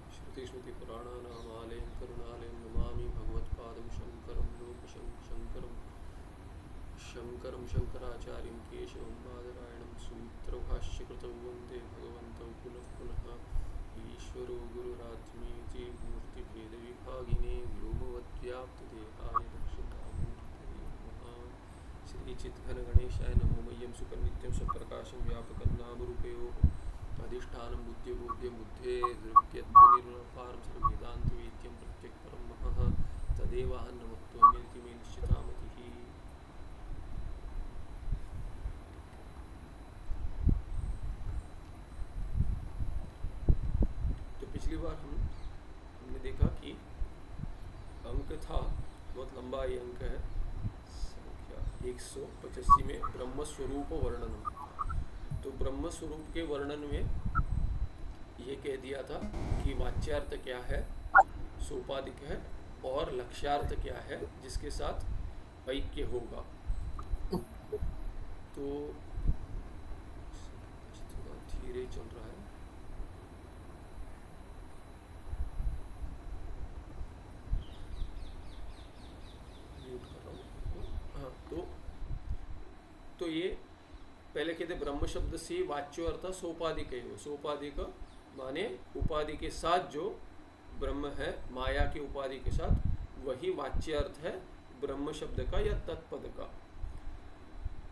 श्रुतिस्मृतिपुराणानामालयं करुणालयं नमामि भगवत्पादं शङ्करं लोकशङ्करं शङ्कराचार्यं केशवं बादरायणं सूत्रभाष्यकृतौ वन्दे भगवन्तौ पुनः पुनः। ईश्वरो गुरुरात्मेति मूर्तिभेदविभागिने व्योमवद्व्याप्तदेहाय दक्षिणामूर्तये नमः। श्रीचिद्घनगणेशाय नमो मह्यं सुखनित्यं सप्रकाशं व्यापकं नामरूपयोः अधिष्ठानं बुद्धिबोध्य बुद्धे हृद्यत्वनिर्पारं सर्ववेदान्तवेद्यं प्रत्यक्परं महः तदेवाहं नमत्वन्यन्ति मे निश्चितामतिः। तो पिछली बार हमने देखा कि अंक था, बहुत लंबा ये अंक है, संख्या 185 में ब्रह्म स्वरूप वर्णनम। तो ब्रह्म स्वरूप के वर्णन में ये कह दिया था कि वाच्यार्थ क्या है, सोपाधिक है, और लक्ष्यार्थ क्या है जिसके साथ ऐक्य होगा। तो थोड़ा धीरे चल रहा है। म्यूट कर रहा हूँ। हाँ, तो ये पहले कहते ब्रह्म शब्द से वाच्यो अर्थ सोपाधिक है। सोपाधिक माने उपाधि के साथ जो ब्रह्म है, माया की उपाधि के साथ, वही वाच्य अर्थ है ब्रह्म शब्द का या तत्पद का।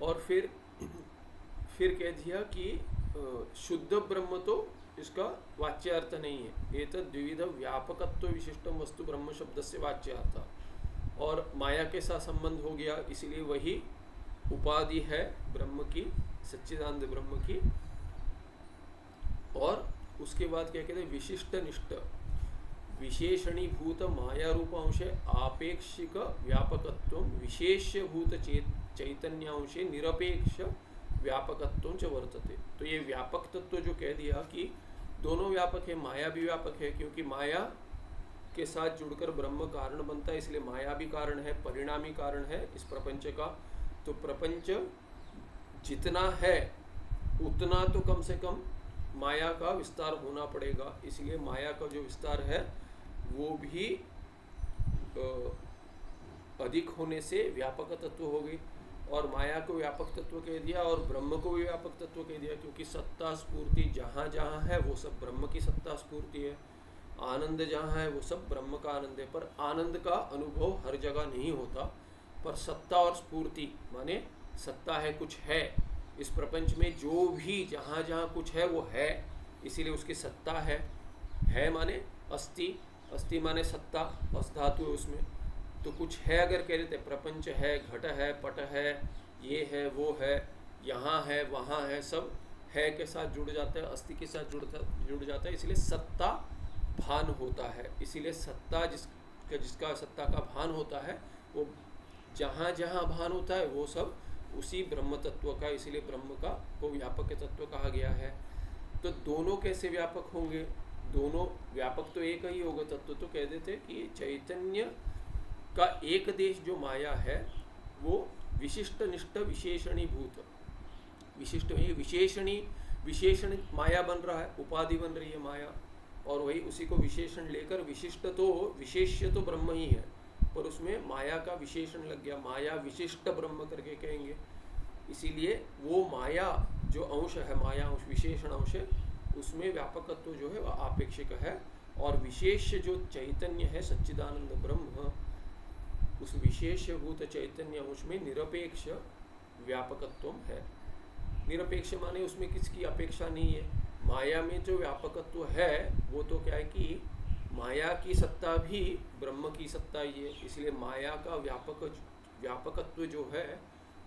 और फिर कह दिया कि शुद्ध ब्रह्म तो इसका वाच्य अर्थ नहीं है। एतद् द्विविध व्यापकत्व विशिष्टम वस्तु ब्रह्म शब्द से वाच्य अर्थ, और माया के साथ संबंध हो गया, इसलिए वही उपाधि है ब्रह्म की, सच्चिदानंद ब्रह्म की। और उसके बाद क्या कहते हैं, विशिष्ट निष्ठ विशेषणीभूत माया रूप अंशे आपेक्षिक व्यापकत्व विशेष्यभूत चैतन्यांशे निरपेक्ष व्यापकत्व च वर्तते। तो ये व्यापक तत्व जो कह दिया कि दोनों व्यापक है, माया भी व्यापक है, क्योंकि माया के साथ जुड़कर ब्रह्म कारण बनता है, इसलिए माया भी कारण है, परिणामी कारण है इस प्रपंच का। तो प्रपंच जितना है उतना तो कम से कम माया का विस्तार होना पड़ेगा, इसलिए माया का जो विस्तार है वो भी अधिक होने से व्यापक तत्व हो गई। और माया को व्यापक तत्व कह दिया और ब्रह्म को भी व्यापक तत्व कह दिया, क्योंकि सत्ता स्फूर्ति जहाँ जहाँ है वो सब ब्रह्म की सत्ता स्फूर्ति है। आनंद जहाँ है वो सब ब्रह्म का आनंद है, पर आनंद का अनुभव हर जगह नहीं होता। पर सत्ता और स्फूर्ति माने सत्ता है, कुछ है इस प्रपंच में, जो भी जहाँ जहाँ कुछ है वो है, इसीलिए उसकी सत्ता है माने अस्ति, अस्ति माने सत्ता, अस धातु है उसमें। तो कुछ है अगर कह देते, प्रपंच है, घट है, पट है, ये है, वो है, यहाँ है, वहाँ है, सब है के साथ जुड़ जाता है, अस्ति के साथ जुड़ जाता है, इसलिए सत्ता भान होता है। इसीलिए सत्ता जिसका सत्ता का भान होता है, वो जहाँ जहाँ भान होता है वो सब उसी ब्रह्म तत्व का, इसीलिए ब्रह्म का को व्यापक तत्व कहा गया है। तो दोनों कैसे व्यापक होंगे, दोनों व्यापक तो एक ही होगा तत्व। तो कह देते कि चैतन्य का एक देश जो माया है वो विशिष्ट निष्ठ विशेषणीभूत, विशिष्ट विशेषण माया बन रहा है, उपाधि बन रही है माया, और वही उसी को विशेषण लेकर विशिष्ट तो विशेष्य तो ब्रह्म ही है, पर उसमें माया का विशेषण लग गया, माया विशिष्ट ब्रह्म करके कहेंगे। इसीलिए वो माया जो अंश है, माया अंश विशेषण अंश है, उसमें व्यापकत्व जो है वह आपेक्षिक है। और विशेष जो चैतन्य है सच्चिदानंद ब्रह्म, उस विशेषभूत चैतन्य अंश में निरपेक्ष व्यापकत्व है। निरपेक्ष माने उसमें किसकी अपेक्षा नहीं है। माया में जो व्यापकत्व है वो तो क्या है कि माया की सत्ता भी ब्रह्म की सत्ता ही है, इसलिए माया का व्यापकत्व जो है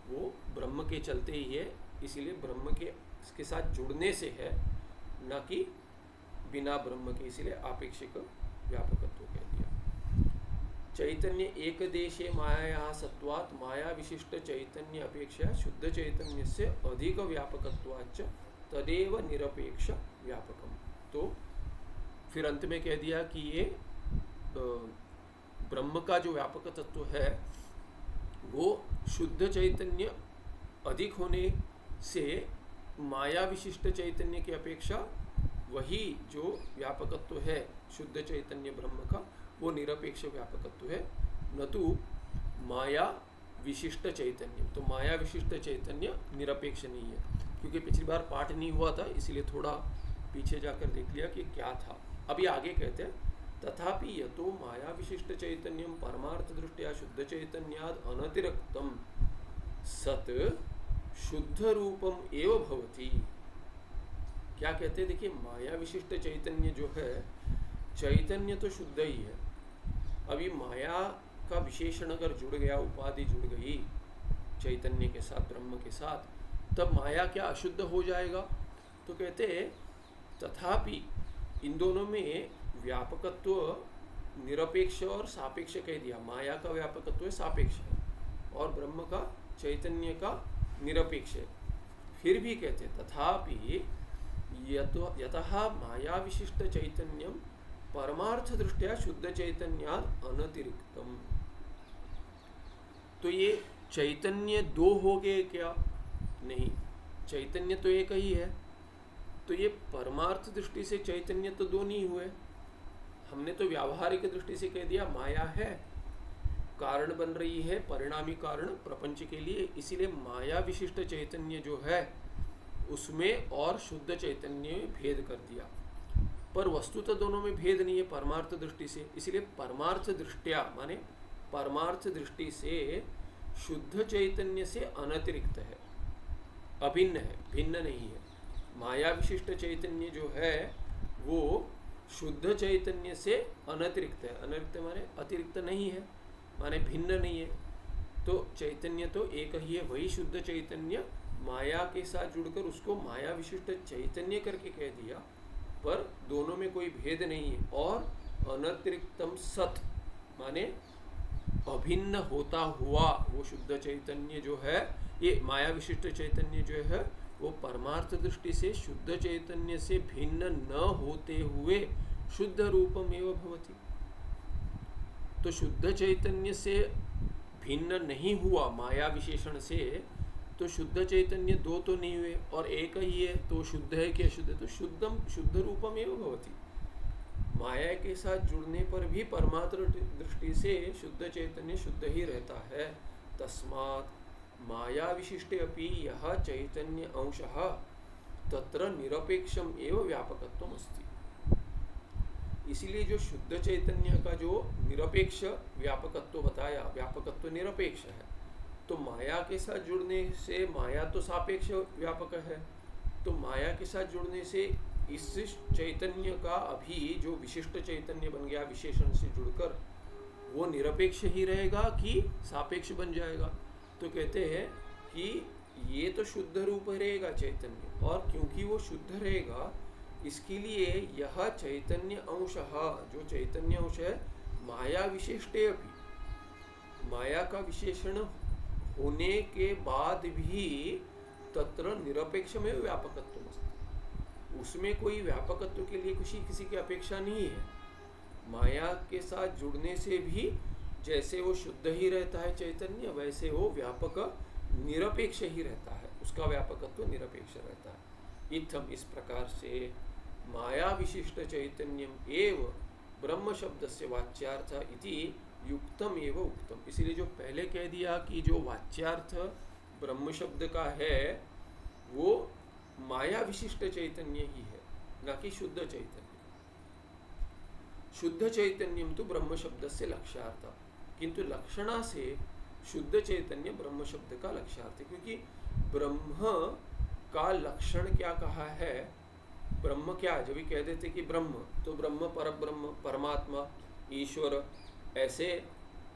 वो ब्रह्म के चलते ही है, इसीलिए ब्रह्म के इसके साथ जुड़ने से है, न कि बिना ब्रह्म के, इसीलिए आपेक्षिक व्यापकत्व कह दिया। चैतन्य एक देशे माया सत्वात् माया विशिष्ट चैतन्य अपेक्षा शुद्ध चैतन्य से अधिक व्यापकत्वाच्च तदेव निरपेक्ष व्यापकम। तो फिर अंत में कह दिया कि ये ब्रह्म का जो व्यापक तत्व है वो शुद्ध चैतन्य अधिक होने से माया विशिष्ट चैतन्य की अपेक्षा वही जो व्यापकत्व है शुद्ध चैतन्य ब्रह्म का, वो निरपेक्ष व्यापकत्व है, न तो माया विशिष्ट चैतन्य। तो माया विशिष्ट चैतन्य निरपेक्ष नहीं है। क्योंकि पिछली बार पाठ नहीं हुआ था, इसीलिए थोड़ा पीछे जाकर देख लिया कि क्या था। अभी आगे कहते हैं, तथापि यतो माया विशिष्ट चैतन्यम परमार्थ दृष्टिया शुद्ध चैतन्याद अनतिरिक्तम सत शुद्ध रूपम एव भवति। क्या कहते हैं, देखिए माया विशिष्ट चैतन्य जो है, चैतन्य तो शुद्ध ही है। अभी माया का विशेषण अगर जुड़ गया, उपाधि जुड़ गई चैतन्य के साथ, ब्रह्म के साथ, तब माया क्या अशुद्ध हो जाएगा? तो कहते हैं तथापि इन दोनों में व्यापकत्व निरपेक्ष और सापेक्ष कह दिया। माया का व्यापकत्व है सापेक्ष है और ब्रह्म का चैतन्य का निरपेक्ष है। फिर भी कहते हैं तथापि यतः माया विशिष्ट चैतन्यम परमार्थ दृष्टिया शुद्ध चैतन्याद अनतिरिक्तम। तो ये चैतन्य दो हो गए क्या? नहीं, चैतन्य तो एक ही है। तो ये परमार्थ दृष्टि से चैतन्य तो दो नहीं हुए। हमने तो व्यावहारिक दृष्टि से कह दिया माया है, कारण बन रही है, परिणामी कारण प्रपंच के लिए, इसीलिए माया विशिष्ट चैतन्य जो है उसमें और शुद्ध चैतन्य में भेद कर दिया। पर वस्तुतः दोनों में भेद नहीं है परमार्थ दृष्टि से, इसलिए परमार्थ दृष्टिया माने परमार्थ दृष्टि से शुद्ध चैतन्य से अनतिरिक्त है, अभिन्न है, भिन्न नहीं है। माया विशिष्ट चैतन्य जो है वो शुद्ध चैतन्य से अनतिरिक्त है। अनतिरिक्त माने अतिरिक्त नहीं है, माने भिन्न नहीं है। तो चैतन्य तो एक ही है, वही शुद्ध चैतन्य माया के साथ जुड़कर उसको माया विशिष्ट चैतन्य करके कह दिया, पर दोनों में कोई भेद नहीं है। और अनतिरिक्तम सत माने अभिन्न होता हुआ वो शुद्ध चैतन्य जो है, ये माया विशिष्ट चैतन्य जो है वो परमार्थ दृष्टि से शुद्ध चैतन्य से भिन्न न होते हुए शुद्ध रूपमेव भवति। तो शुद्ध चैतन्य से भिन्न नहीं हुआ माया विशेषण से, तो शुद्ध चैतन्य दो तो नहीं हुए और एक ही है, तो शुद्ध है कि अशुद्ध है? तो शुद्ध रूपमेव भवति। माया के साथ जुड़ने पर भी परमार्थ दृष्टि से शुद्ध चैतन्य शुद्ध ही रहता है। तस्मात् माया विशिष्टे अपि यह चैतन्य अंशः तत्र निरपेक्षम एव व्यापकत्वम अस्ति। इसीलिए जो शुद्ध चैतन्य का जो निरपेक्ष व्यापकत्व बताया, व्यापकत्व निरपेक्ष है, तो माया के साथ जुड़ने से माया तो सापेक्ष व्यापक है, तो माया के साथ जुड़ने से इस चैतन्य का अभी जो विशिष्ट चैतन्य बन गया विशेषण से जुड़कर, वो निरपेक्ष ही रहेगा कि सापेक्ष बन जाएगा? तो कहते हैं कि ये तो शुद्ध रूप रहेगा चैतन्य, और क्योंकि वो शुद्ध रहेगा इसके लिए यह चैतन्य अंशः, जो चैतन्य अंश है, माया विशिष्टे अभी, माया का विशेषण होने के बाद भी तत्र निरपेक्ष में व्यापकत्व अस्ति। उसमें कोई व्यापकत्व के लिए किसी की अपेक्षा नहीं है। माया के साथ जुड़ने से भी जैसे वो शुद्ध ही रहता है चैतन्य, वैसे वो व्यापक निरपेक्ष ही रहता है, उसका व्यापकत्व निरपेक्ष रहता है। इत्थम, इस प्रकार से माया विशिष्ट चैतन्यम एव ब्रह्म शब्द से वाच्यार्थ इति युक्तम एव उक्तम। इसीलिए जो पहले कह दिया कि जो वाच्यार्थ ब्रह्म शब्द का है वो माया विशिष्ट चैतन्य ही है, न कि शुद्ध चैतन्य। शुद्ध चैतन्यम तो ब्रह्म शब्द से लक्ष्यार्थ, किंतु लक्षणा से शुद्ध चैतन्य ब्रह्म शब्द का लक्ष्यार्थ है। क्योंकि ब्रह्म का लक्षण क्या कहा है? ब्रह्म क्या, जब भी कह देते कि ब्रह्म, तो ब्रह्म परब्रह्म, परमात्मा, ईश्वर, ऐसे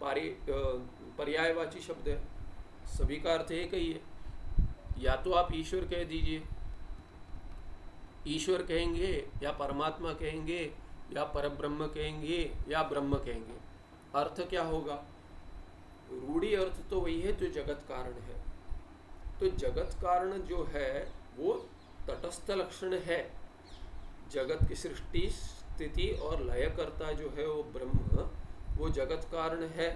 पर्यायवाची शब्द है, सभी का अर्थ एक ही है। या तो आप ईश्वर कह दीजिए, ईश्वर कहेंगे, या परमात्मा कहेंगे, या परब्रह्म कहेंगे, या ब्रह्म कहेंगे, अर्थ क्या होगा? रूढ़ी अर्थ तो वही है जो जगत कारण है। तो जगत कारण जो है वो तटस्थ लक्षण है। जगत की सृष्टि स्थिति और लयकर्ता जो है वो ब्रह्म, वो जगत कारण है।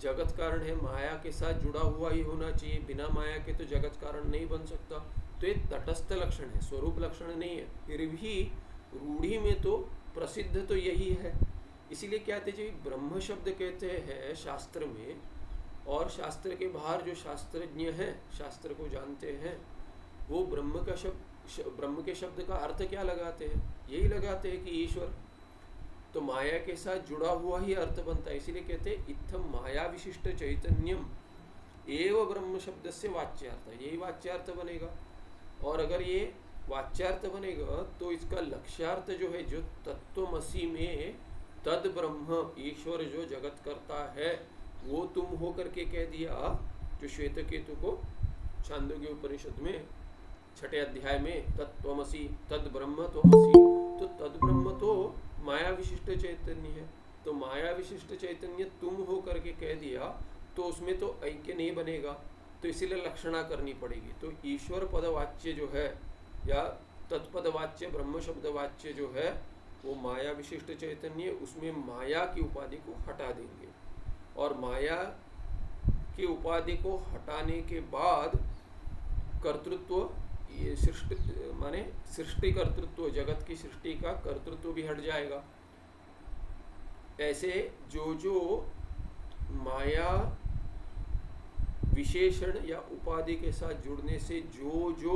जगत कारण है, माया के साथ जुड़ा हुआ ही होना चाहिए, बिना माया के तो जगत कारण नहीं बन सकता। तो ये तटस्थ लक्षण है, स्वरूप लक्षण नहीं है। फिर भी रूढ़ी में तो प्रसिद्ध तो यही है, इसीलिए कहते जी ब्रह्म शब्द कहते हैं शास्त्र में। और शास्त्र के बाहर जो शास्त्रज्ञ हैं, शास्त्र को जानते हैं, वो ब्रह्म के शब्द का अर्थ क्या लगाते हैं? यही लगाते हैं कि ईश्वर। तो माया के साथ जुड़ा हुआ ही अर्थ बनता है, इसीलिए कहते हैं इत्थम माया विशिष्ट चैतन्यम एव ब्रह्म शब्द से वाच्यार्थ, यही वाच्यार्थ बनेगा। और अगर ये वाच्यार्थ बनेगा तो इसका लक्ष्यार्थ जो है, जो तत्वमसि में तद ब्रह्म ईश्वर जो जगत करता है वो तुम हो करके कह दिया, जो श्वेत केतु को छांदोग्य उपनिषद में 6 अध्याय में तत्वमसि तद ब्रह्म त्वमसि, तो तद ब्रह्म तो माया विशिष्ट चैतन्य है। तो माया विशिष्ट चैतन्य तुम हो करके कह दिया तो उसमें तो ऐक्य नहीं बनेगा, तो इसीलिए लक्षणा करनी पड़ेगी। तो ईश्वर पदवाच्य जो है या तत्पदवाच्य ब्रह्म शब्द वाच्य जो है वो माया विशिष्ट चैतन्य, उसमें माया की उपाधि को हटा देंगे। और माया की उपाधि को हटाने के बाद कर्तृत्व, ये सृष्टि माने सृष्टि कर्तृत्व, जगत की सृष्टि का कर्तृत्व भी हट जाएगा। ऐसे जो जो माया विशेषण या उपाधि के साथ जुड़ने से जो जो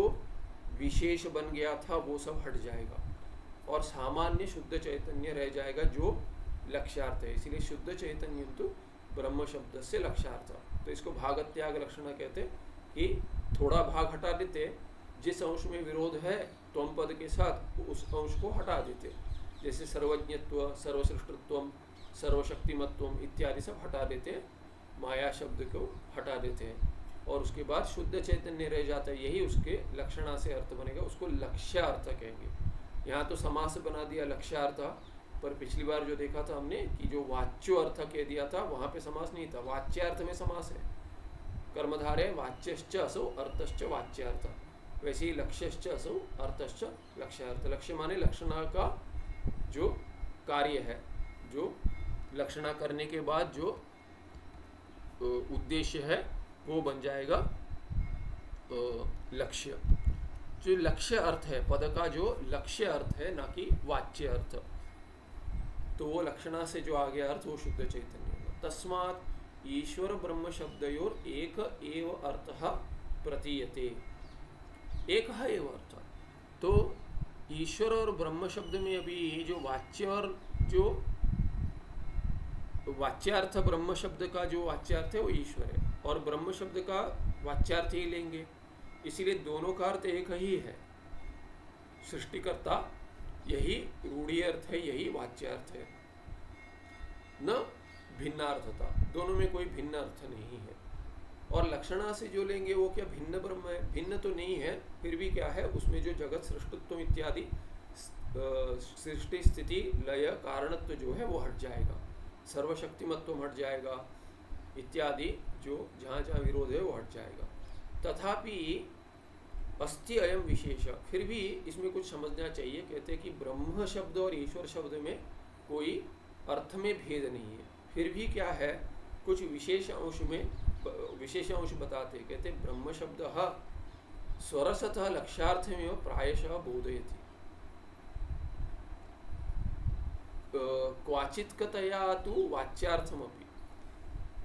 विशेष बन गया था वो सब हट जाएगा और सामान्य शुद्ध चैतन्य रह जाएगा जो लक्ष्यार्थ है। इसलिए शुद्ध चैतन्य तो ब्रह्म शब्द से लक्ष्यार्थ। तो इसको भागत्याग लक्षण कहते हैं कि थोड़ा भाग हटा देते, जिस अंश में विरोध है त्वम पद के साथ उस अंश को हटा देते, जैसे सर्वज्ञत्व, सर्वसृष्टत्व, सर्वशक्तिमत्व इत्यादि सब हटा देते, माया शब्द को हटा देते हैं और उसके बाद शुद्ध चैतन्य रह जाता है। यही उसके लक्षणा से अर्थ बनेगा, उसको लक्ष्यार्थ कहेंगे। यहाँ तो समास बना दिया लक्ष्यार्थ, पर पिछली बार जो देखा था हमने कि जो वाच्यो अर्थ कह दिया था वहाँ पे समास नहीं था, वाच्यार्थ में समास है। कर्मधारे वाच्यश्च असौ अर्थश्च वाच्यार्थ, वैसे ही लक्ष्यश्च असौ अर्थश्च लक्ष्यार्थ। लक्ष्य माने लक्षणा का जो कार्य है, जो लक्षणा करने के बाद जो उद्देश्य है वो बन जाएगा लक्ष्य। जो लक्ष्य अर्थ है, पद का जो लक्ष्य अर्थ है, ना कि वाच्य अर्थ, तो वो लक्षणा से जो आ गया अर्थ वो शुद्ध चैतन्य होगा। तस्मात् ईश्वर ब्रह्म शब्दयोर एक एव अर्थः प्रतीयते, एक एव अर्थ। तो ईश्वर और ब्रह्म शब्द में अभी जो वाच्य और जो वाच्यार्थ, ब्रह्म शब्द का जो वाच्यार्थ है वो ईश्वर है और ब्रह्म शब्द का वाच्यार्थ ही लेंगे, इसीलिए दोनों का अर्थ एक ही है। सृष्टिकर्ता यही रूढ़ी अर्थ है, यही वाच्यार्थ है, न भिन्नार्थता, दोनों में कोई भिन्न अर्थ नहीं है। और लक्षणा से जो लेंगे वो क्या भिन्न ब्रह्म है? भिन्न तो नहीं है, फिर भी क्या है उसमें जो जगत सृष्टित्व इत्यादि सृष्टि स्थिति लय कारणत्व जो है वो हट जाएगा, सर्वशक्तिमत्व हट जाएगा इत्यादि, जो जहाँ जहाँ विरोध है वो हट जाएगा। तथापि अस्ति अयम विशेष, फिर भी इसमें कुछ समझना चाहिए। कहते हैं कि ब्रह्म शब्द और ईश्वर शब्द में कोई अर्थ में भेद नहीं है, फिर भी क्या है कुछ विशेष अंश में विशेष अंश बताते। कहते ब्रह्म शब्द स्वरसतः लक्ष्यार्थमेव प्रायशः बोधयति, क्वाचित्कतया तो वाच्यार्थमपि।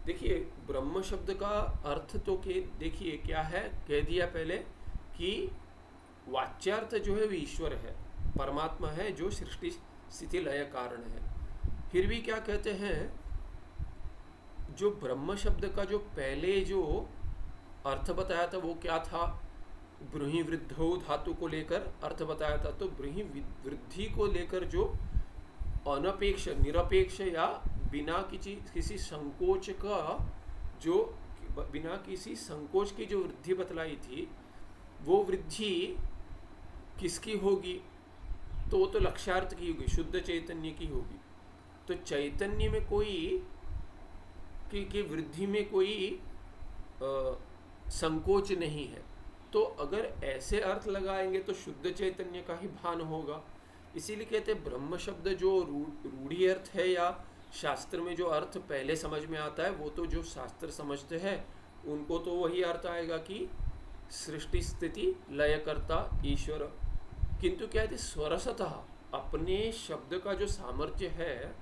देखिए ब्रह्म शब्द का अर्थ तो के देखिए क्या है, कह दिया पहले कि वाच्यार्थ जो है वो ईश्वर है, परमात्मा है जो सृष्टि स्थिति लय कारण है। फिर भी क्या कहते हैं, जो ब्रह्म शब्द का जो पहले जो अर्थ बताया था वो क्या था, ब्रूहि वृद्धौ धातु को लेकर अर्थ बताया था। तो ब्रूहि वृद्धि को लेकर जो अनपेक्ष निरपेक्ष या बिना किसी संकोच का, जो बिना किसी संकोच की जो वृद्धि बतलाई थी, वो वृद्धि किसकी होगी? तो वो तो लक्ष्यार्थ की होगी, शुद्ध चैतन्य की होगी। तो चैतन्य में कोई की वृद्धि में कोई संकोच नहीं है। तो अगर ऐसे अर्थ लगाएंगे तो शुद्ध चैतन्य का ही भान होगा। इसीलिए कहते हैं ब्रह्म शब्द जो रूढ़ी अर्थ है या शास्त्र में जो अर्थ पहले समझ में आता है, वो तो जो शास्त्र समझते हैं उनको तो वही अर्थ आएगा कि सृष्टि स्थिति लयकर्ता ईश्वर। किंतु क्या है, स्वरसतः अपने शब्द का जो सामर्थ्य है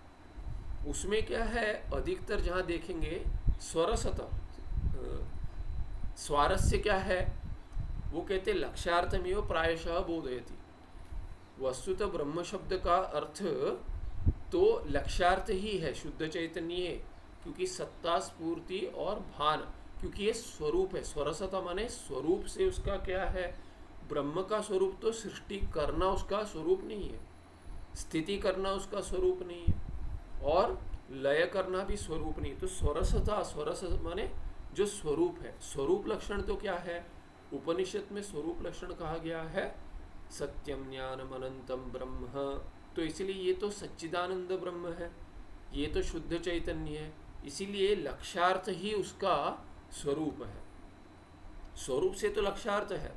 उसमें क्या है, अधिकतर जहाँ देखेंगे स्वरसतः स्वारस्य क्या है, वो कहते लक्ष्यार्थमेव प्रायशः बोधयति। वस्तुतः ब्रह्म शब्द का अर्थ तो लक्ष्यार्थ ही है, शुद्ध चैतन्य है, क्योंकि सत्ता स्फूर्ति और भान, क्योंकि ये स्वरूप है। स्वरसता माने स्वरूप से उसका क्या है, ब्रह्म का स्वरूप तो सृष्टि करना उसका स्वरूप नहीं है, स्थिति करना उसका स्वरूप नहीं है, और लय करना भी स्वरूप नहीं। तो स्वरसता, स्वरस माने जो स्वरूप है। स्वरूप लक्षण तो क्या है, उपनिषद में स्वरूप लक्षण कहा गया है सत्यम ज्ञानम अनंतम ब्रह्म। तो इसीलिए ये तो सच्चिदानंद ब्रह्म है, ये तो शुद्ध चैतन्य है, इसीलिए लक्ष्यार्थ ही उसका स्वरूप है। स्वरूप से तो लक्ष्यार्थ है,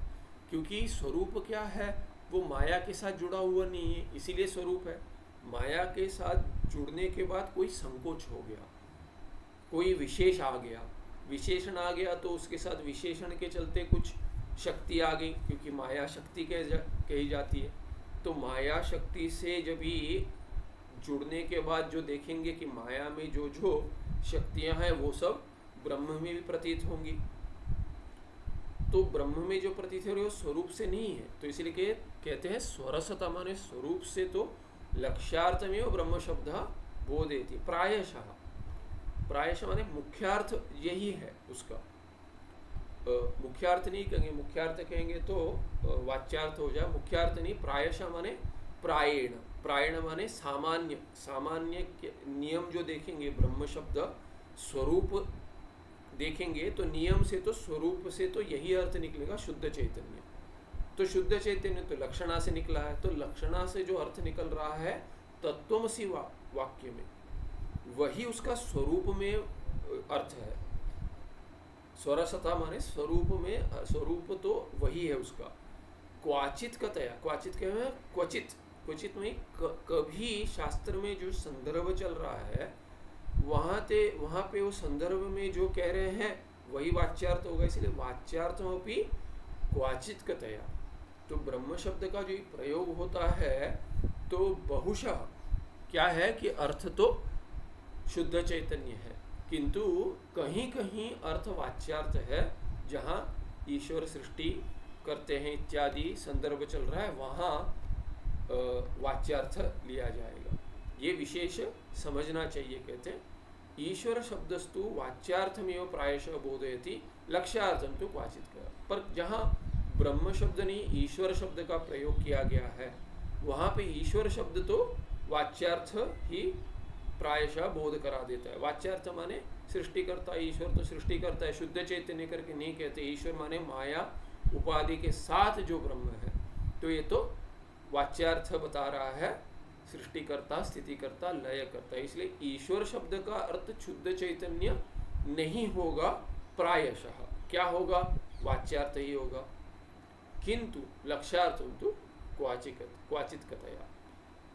क्योंकि स्वरूप क्या है, वो माया के साथ जुड़ा हुआ नहीं है, इसीलिए स्वरूप है। माया के साथ जुड़ने के बाद कोई संकोच हो गया, कोई विशेष आ गया, विशेषण आ गया, तो उसके साथ विशेषण के चलते कुछ शक्ति आ गई, क्योंकि माया शक्ति कही जाती है। तो माया शक्ति से जब भी जुड़ने के बाद जो देखेंगे कि माया में जो जो शक्तियां हैं वो सब ब्रह्म में भी प्रतीत होंगी। तो ब्रह्म में जो प्रतीत हो रही है वो स्वरूप से नहीं है, तो इसलिए कहते हैं स्वरसता माने स्वरूप से तो लक्ष्यार्थ में वो ब्रह्म शब्द बोधयति। प्रायशः, प्रायशः माने मुख्यार्थ यही है उसका। मुख्यार्थ नहीं कहेंगे, मुख्यार्थ कहेंगे तो वाच्यार्थ हो जाए, मुख्यार्थ नहीं। प्रायशः माने प्रायेण, प्रायण माने सामान्य, सामान्य नियम जो देखेंगे ब्रह्म शब्द स्वरूप देखेंगे तो नियम से तो स्वरूप से तो यही अर्थ निकलेगा शुद्ध चैतन्य। तो शुद्ध चैतन्य तो लक्षणा से निकला है, तो लक्षणा से जो अर्थ निकल रहा है तत्त्वमसि वाक्य में, वही उसका स्वरूप में अर्थ है। स्वरसता माने स्वरूप में, स्वरूप तो वही है उसका। क्वाचित कतया, क्वाचित क्या है, क्वचित, क्वचित में कभी शास्त्र में जो संदर्भ चल रहा है वहाँ पे वो संदर्भ में जो कह रहे हैं वही वाच्यार्थ होगा, इसलिए वाच्यार्थमपि क्वाचित कतया। तो ब्रह्म शब्द का जो प्रयोग होता है तो बहुशः क्या है कि अर्थ तो शुद्ध चैतन्य है, किंतु कहीं कहीं अर्थ वाच्यार्थ है, जहाँ ईश्वर सृष्टि करते हैं इत्यादि संदर्भ चल रहा है, वहाँ वाच्यार्थ लिया जाएगा। ये विशेष समझना चाहिए। कहते हैं ईश्वर शब्दस्तु वाच्यार्थमेव प्रायशः बोधयति लक्ष्यार्थम तो क्वाचित कर। पर जहाँ ब्रह्म शब्द नहीं ईश्वर शब्द का प्रयोग किया गया है, वहाँ पे ईश्वर शब्द तो वाच्यार्थ ही प्रायशः बोध करा देता है। वाच्यार्थ माने सृष्टिकर्ता, ईश्वर तो सृष्टि करता है, शुद्ध चैतन्य करके नहीं कहते। ईश्वर माने माया उपाधि के साथ जो ब्रह्म है, तो ये तो वाच्यार्थ बता रहा है, सृष्टिकर्ता, स्थितिकर्ता, लयकर्ता। इसलिए ईश्वर शब्द का अर्थ शुद्ध चैतन्य नहीं होगा, प्रायशः क्या होगा, वाच्यार्थ ही होगा। किंतु लक्ष्यार्थ तो क्वाचित कतया,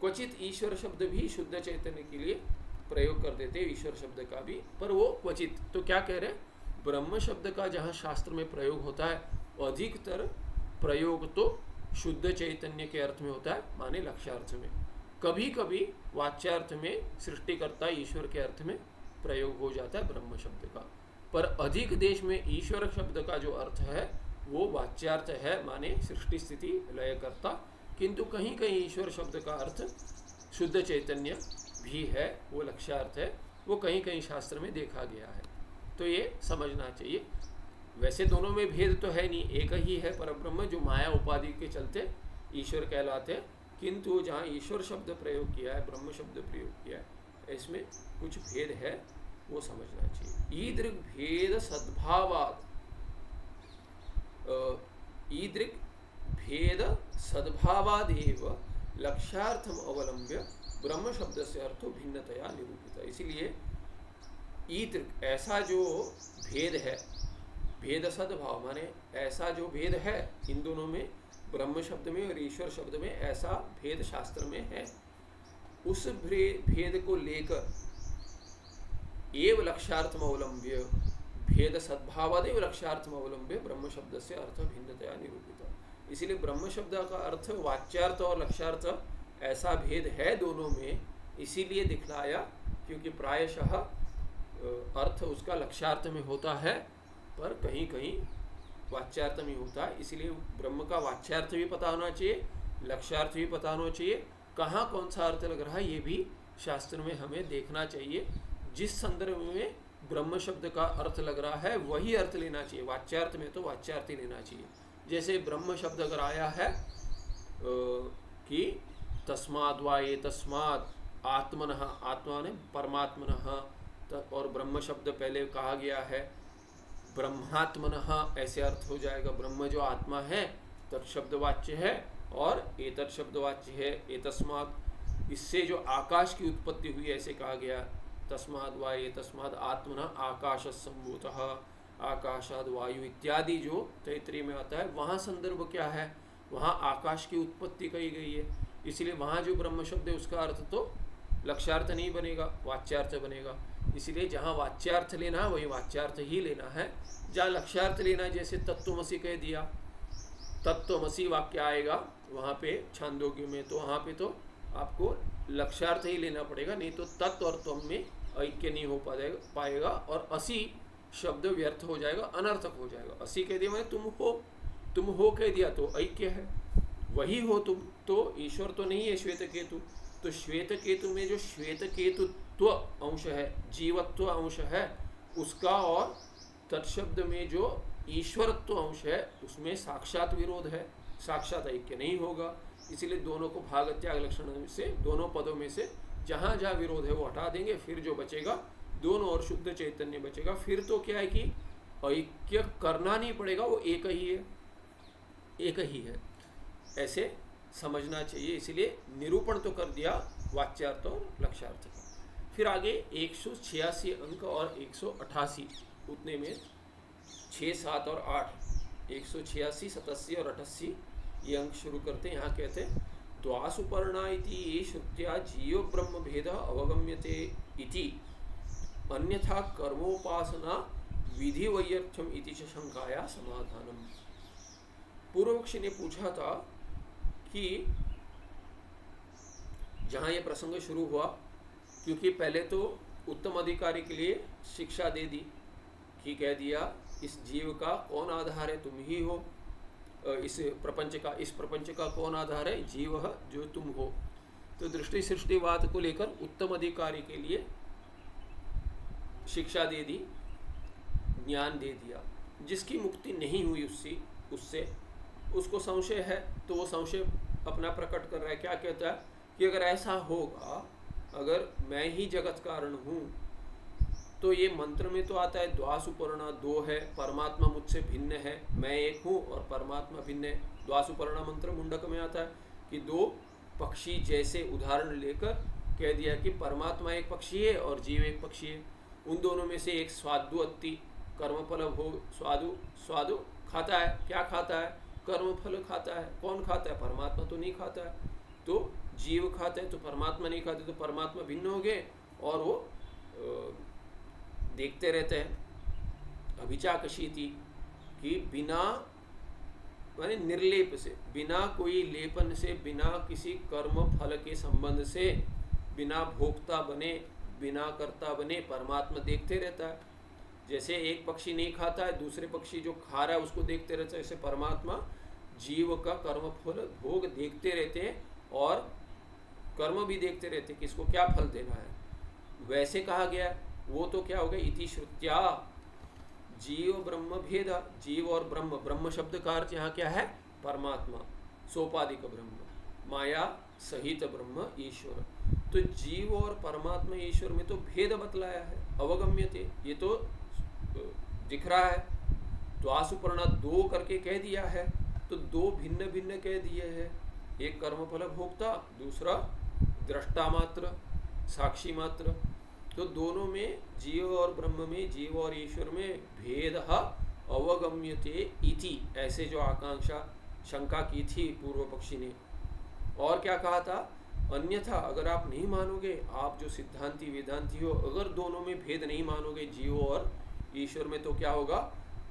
क्वचित ईश्वर शब्द भी शुद्ध चैतन्य के लिए प्रयोग कर देते हैं, ईश्वर शब्द का भी, पर वो क्वचित। तो क्या कह रहे हैं, ब्रह्म शब्द का जहाँ शास्त्र में प्रयोग होता है अधिकतर प्रयोग तो शुद्ध चैतन्य के अर्थ में होता है, माने लक्ष्यार्थ में। कभी कभी वाच्यार्थ में सृष्टिकर्ता ईश्वर के अर्थ में प्रयोग हो जाता है ब्रह्म शब्द का, पर अधिक देश में ईश्वर शब्द का जो अर्थ है वो वाच्यार्थ है, माने सृष्टि स्थिति लयकर्ता। किंतु कहीं कहीं ईश्वर शब्द का अर्थ शुद्ध चैतन्य भी है, वो लक्ष्यार्थ है, वो कहीं कहीं शास्त्र में देखा गया है। तो ये समझना चाहिए। वैसे दोनों में भेद तो है नहीं, एक ही है परब्रह्म जो माया उपाधि के चलते ईश्वर कहलाते हैं, किंतु जहाँ ईश्वर शब्द प्रयोग किया है, ब्रह्म शब्द प्रयोग किया है, इसमें कुछ भेद है, वो समझना चाहिए। ईदृक् भेद सद्भावाद, ईदृक् भेद सद्भावादेव लक्ष्यार्थम अवलंब्य ब्रह्म शब्द से अर्थो भिन्नतया निरूपित। इसलिए ईदृक् ऐसा जो भेद है, भेद सद्भाव माने ऐसा जो भेद है इन दोनों में, ब्रह्म शब्द में और ईश्वर शब्द में ऐसा भेद शास्त्र में है, उस भेद को लेकर एव लक्ष्यार्थम अवलंब्य भेद सद्भावादेव लक्ष्यार्थम अवलंबे ब्रह्म शब्द से अर्थ भिन्नतया निरूपित। इसीलिए ब्रह्म शब्द का अर्थ वाच्यार्थ और लक्ष्यार्थ ऐसा भेद है दोनों में, इसीलिए दिखलाया क्योंकि प्रायशः अर्थ उसका लक्ष्यार्थ में होता है पर कहीं कहीं वाच्यार्थ में होता है। इसीलिए ब्रह्म का वाच्यार्थ भी पता होना चाहिए, लक्ष्यार्थ भी पता होना चाहिए, कहाँ कौन सा अर्थ लग रहा है ये भी शास्त्र में हमें देखना चाहिए। जिस संदर्भ में ब्रह्म शब्द का अर्थ लग रहा है वही अर्थ लेना चाहिए। वाच्यार्थ में तो वाच्यार्थ ही लेना चाहिए। जैसे ब्रह्म शब्द अगर आया है कि तस्माद् वा ये तस्माद् आत्मनः, आत्मा ने परमात्मनः, और ब्रह्म शब्द पहले कहा गया है ब्रह्मात्मनः, ऐसे अर्थ हो जाएगा। ब्रह्म जो आत्मा है तत्शब्द वाच्य है और एतत् शब्द वाच्य है एतस्मात्। इससे जो आकाश की उत्पत्ति हुई ऐसे कहा गया तस्माद् वा ये तस्माद् आत्मनः आकाश संभूतः, आकाशाद वायु इत्यादि जो तैत्रीय में आता है वहाँ संदर्भ क्या है, वहाँ आकाश की उत्पत्ति कही गई है। इसलिए वहाँ जो ब्रह्म शब्द है उसका अर्थ तो लक्ष्यार्थ नहीं बनेगा, वाच्यार्थ बनेगा। इसलिए जहाँ वाच्यार्थ लेना है वही वाच्यार्थ ही लेना है। जहाँ लक्ष्यार्थ लेना है जैसे तत्त्वमसि कह दिया, तत्त्वमसि वाक्य आएगा वहाँ पे छांदोग्य में, तो वहाँ पे तो आपको लक्ष्यार्थ ही लेना पड़ेगा, नहीं तो तत्व और त्वम में ऐक्य नहीं हो पाएगा और असी शब्द व्यर्थ हो जाएगा, अनर्थक हो जाएगा। असी कह दिया मैंने तुम हो कह दिया तो ऐक्य है, वही हो तुम, तो ईश्वर तो नहीं है श्वेत केतु। तो श्वेत केतु में जो श्वेत केतुत्व अंश है, जीवत्व अंश है उसका, और तत्शब्द में जो ईश्वरत्व अंश है उसमें साक्षात विरोध है, साक्षात ऐक्य नहीं होगा। इसीलिए दोनों को भाग त्याग लक्षण से, दोनों पदों में से जहाँ जहाँ विरोध है वो हटा देंगे, फिर जो बचेगा दोनों और शुद्ध चैतन्य बचेगा। फिर तो क्या है कि ऐक्य करना नहीं पड़ेगा, वो एक ही है, एक ही है, ऐसे समझना चाहिए। इसलिए निरूपण तो कर दिया वाच्यार्थ और लक्ष्यार्थ का। फिर आगे 186 अंक और 188 उतने में 6, 7 और 8, 186, 87 और 88 ये अंक शुरू करते हैं। यहाँ कहते हैं द्वासुपर्णा इति ये श्रुत्या जीव ब्रह्म भेद अवगम्यते इति अन्यथा कर्मोपासना विधि वैयर्थ्यम इति च शंकाया समाधानम। पूर्व पक्षी ने पूछा था कि जहाँ ये प्रसंग शुरू हुआ, क्योंकि पहले तो उत्तम अधिकारी के लिए शिक्षा दे दी कि कह दिया इस जीव का कौन आधार है, तुम ही हो, इस प्रपंच का कौन आधार है, जीव जो तुम हो। तो दृष्टि सृष्टिवाद को लेकर उत्तम अधिकारी के लिए शिक्षा दे दी, ज्ञान दे दिया। जिसकी मुक्ति नहीं हुई उससे उसको संशय है, तो वो संशय अपना प्रकट कर रहा है। क्या कहता है कि अगर ऐसा होगा, अगर मैं ही जगत कारण हूँ, तो ये मंत्र में तो आता है द्वासुपर्णा, दो है, परमात्मा मुझसे भिन्न है, मैं एक हूँ और परमात्मा भिन्न है। द्वासुपर्णा मंत्र मुंडक में आता है कि दो पक्षी जैसे उदाहरण लेकर कह दिया कि परमात्मा एक पक्षी है और जीव एक पक्षी है। उन दोनों में से एक स्वादु अत्ति कर्मफल भोग, स्वादु खाता है, क्या खाता है, कर्मफल खाता है। कौन खाता है, परमात्मा तो नहीं खाता है। तो जीव खाता है तो परमात्मा नहीं खाते, तो परमात्मा भिन्न हो गए और वो देखते रहते हैं। अभिचाकशीति कि बिना माने निर्लेप से, बिना कोई लेपन से, बिना किसी कर्म फल के संबंध से, बिना भोक्ता बने, बिना कर्ता बने परमात्मा देखते रहता है। जैसे एक पक्षी नहीं खाता है, दूसरे पक्षी जो खा रहा है उसको देखते रहता है, ऐसे परमात्मा जीव का कर्म फल भोग देखते रहते हैं और कर्म भी देखते रहते हैं कि इसको क्या फल देना है। वैसे कहा गया वो तो क्या हो गया, इति श्रुत्या जीव ब्रह्म भेद, जीव और ब्रह्म, ब्रह्म शब्द का अर्थ यहाँ क्या है, परमात्मा, सोपाधिक ब्रह्म, माया सहित ब्रह्म ईश्वर। तो जीव और परमात्मा ईश्वर में तो भेद बतलाया है, अवगम्यते, ये तो दिख रहा है। द्वासुपर्णा दो करके कह दिया है, तो दो भिन्न भिन्न कह दिए हैं, एक कर्मफल भोक्ता, दूसरा दृष्टा मात्र, साक्षी मात्र। तो दोनों में, जीव और ब्रह्म में, जीव और ईश्वर में भेद अवगम्यते इति, ऐसे जो आकांक्षा शंका की थी पूर्व पक्षी ने। और क्या कहा था, अन्यथा अगर आप नहीं मानोगे, आप जो सिद्धांती वेदांती हो, अगर दोनों में भेद नहीं मानोगे जीव और ईश्वर में तो क्या होगा,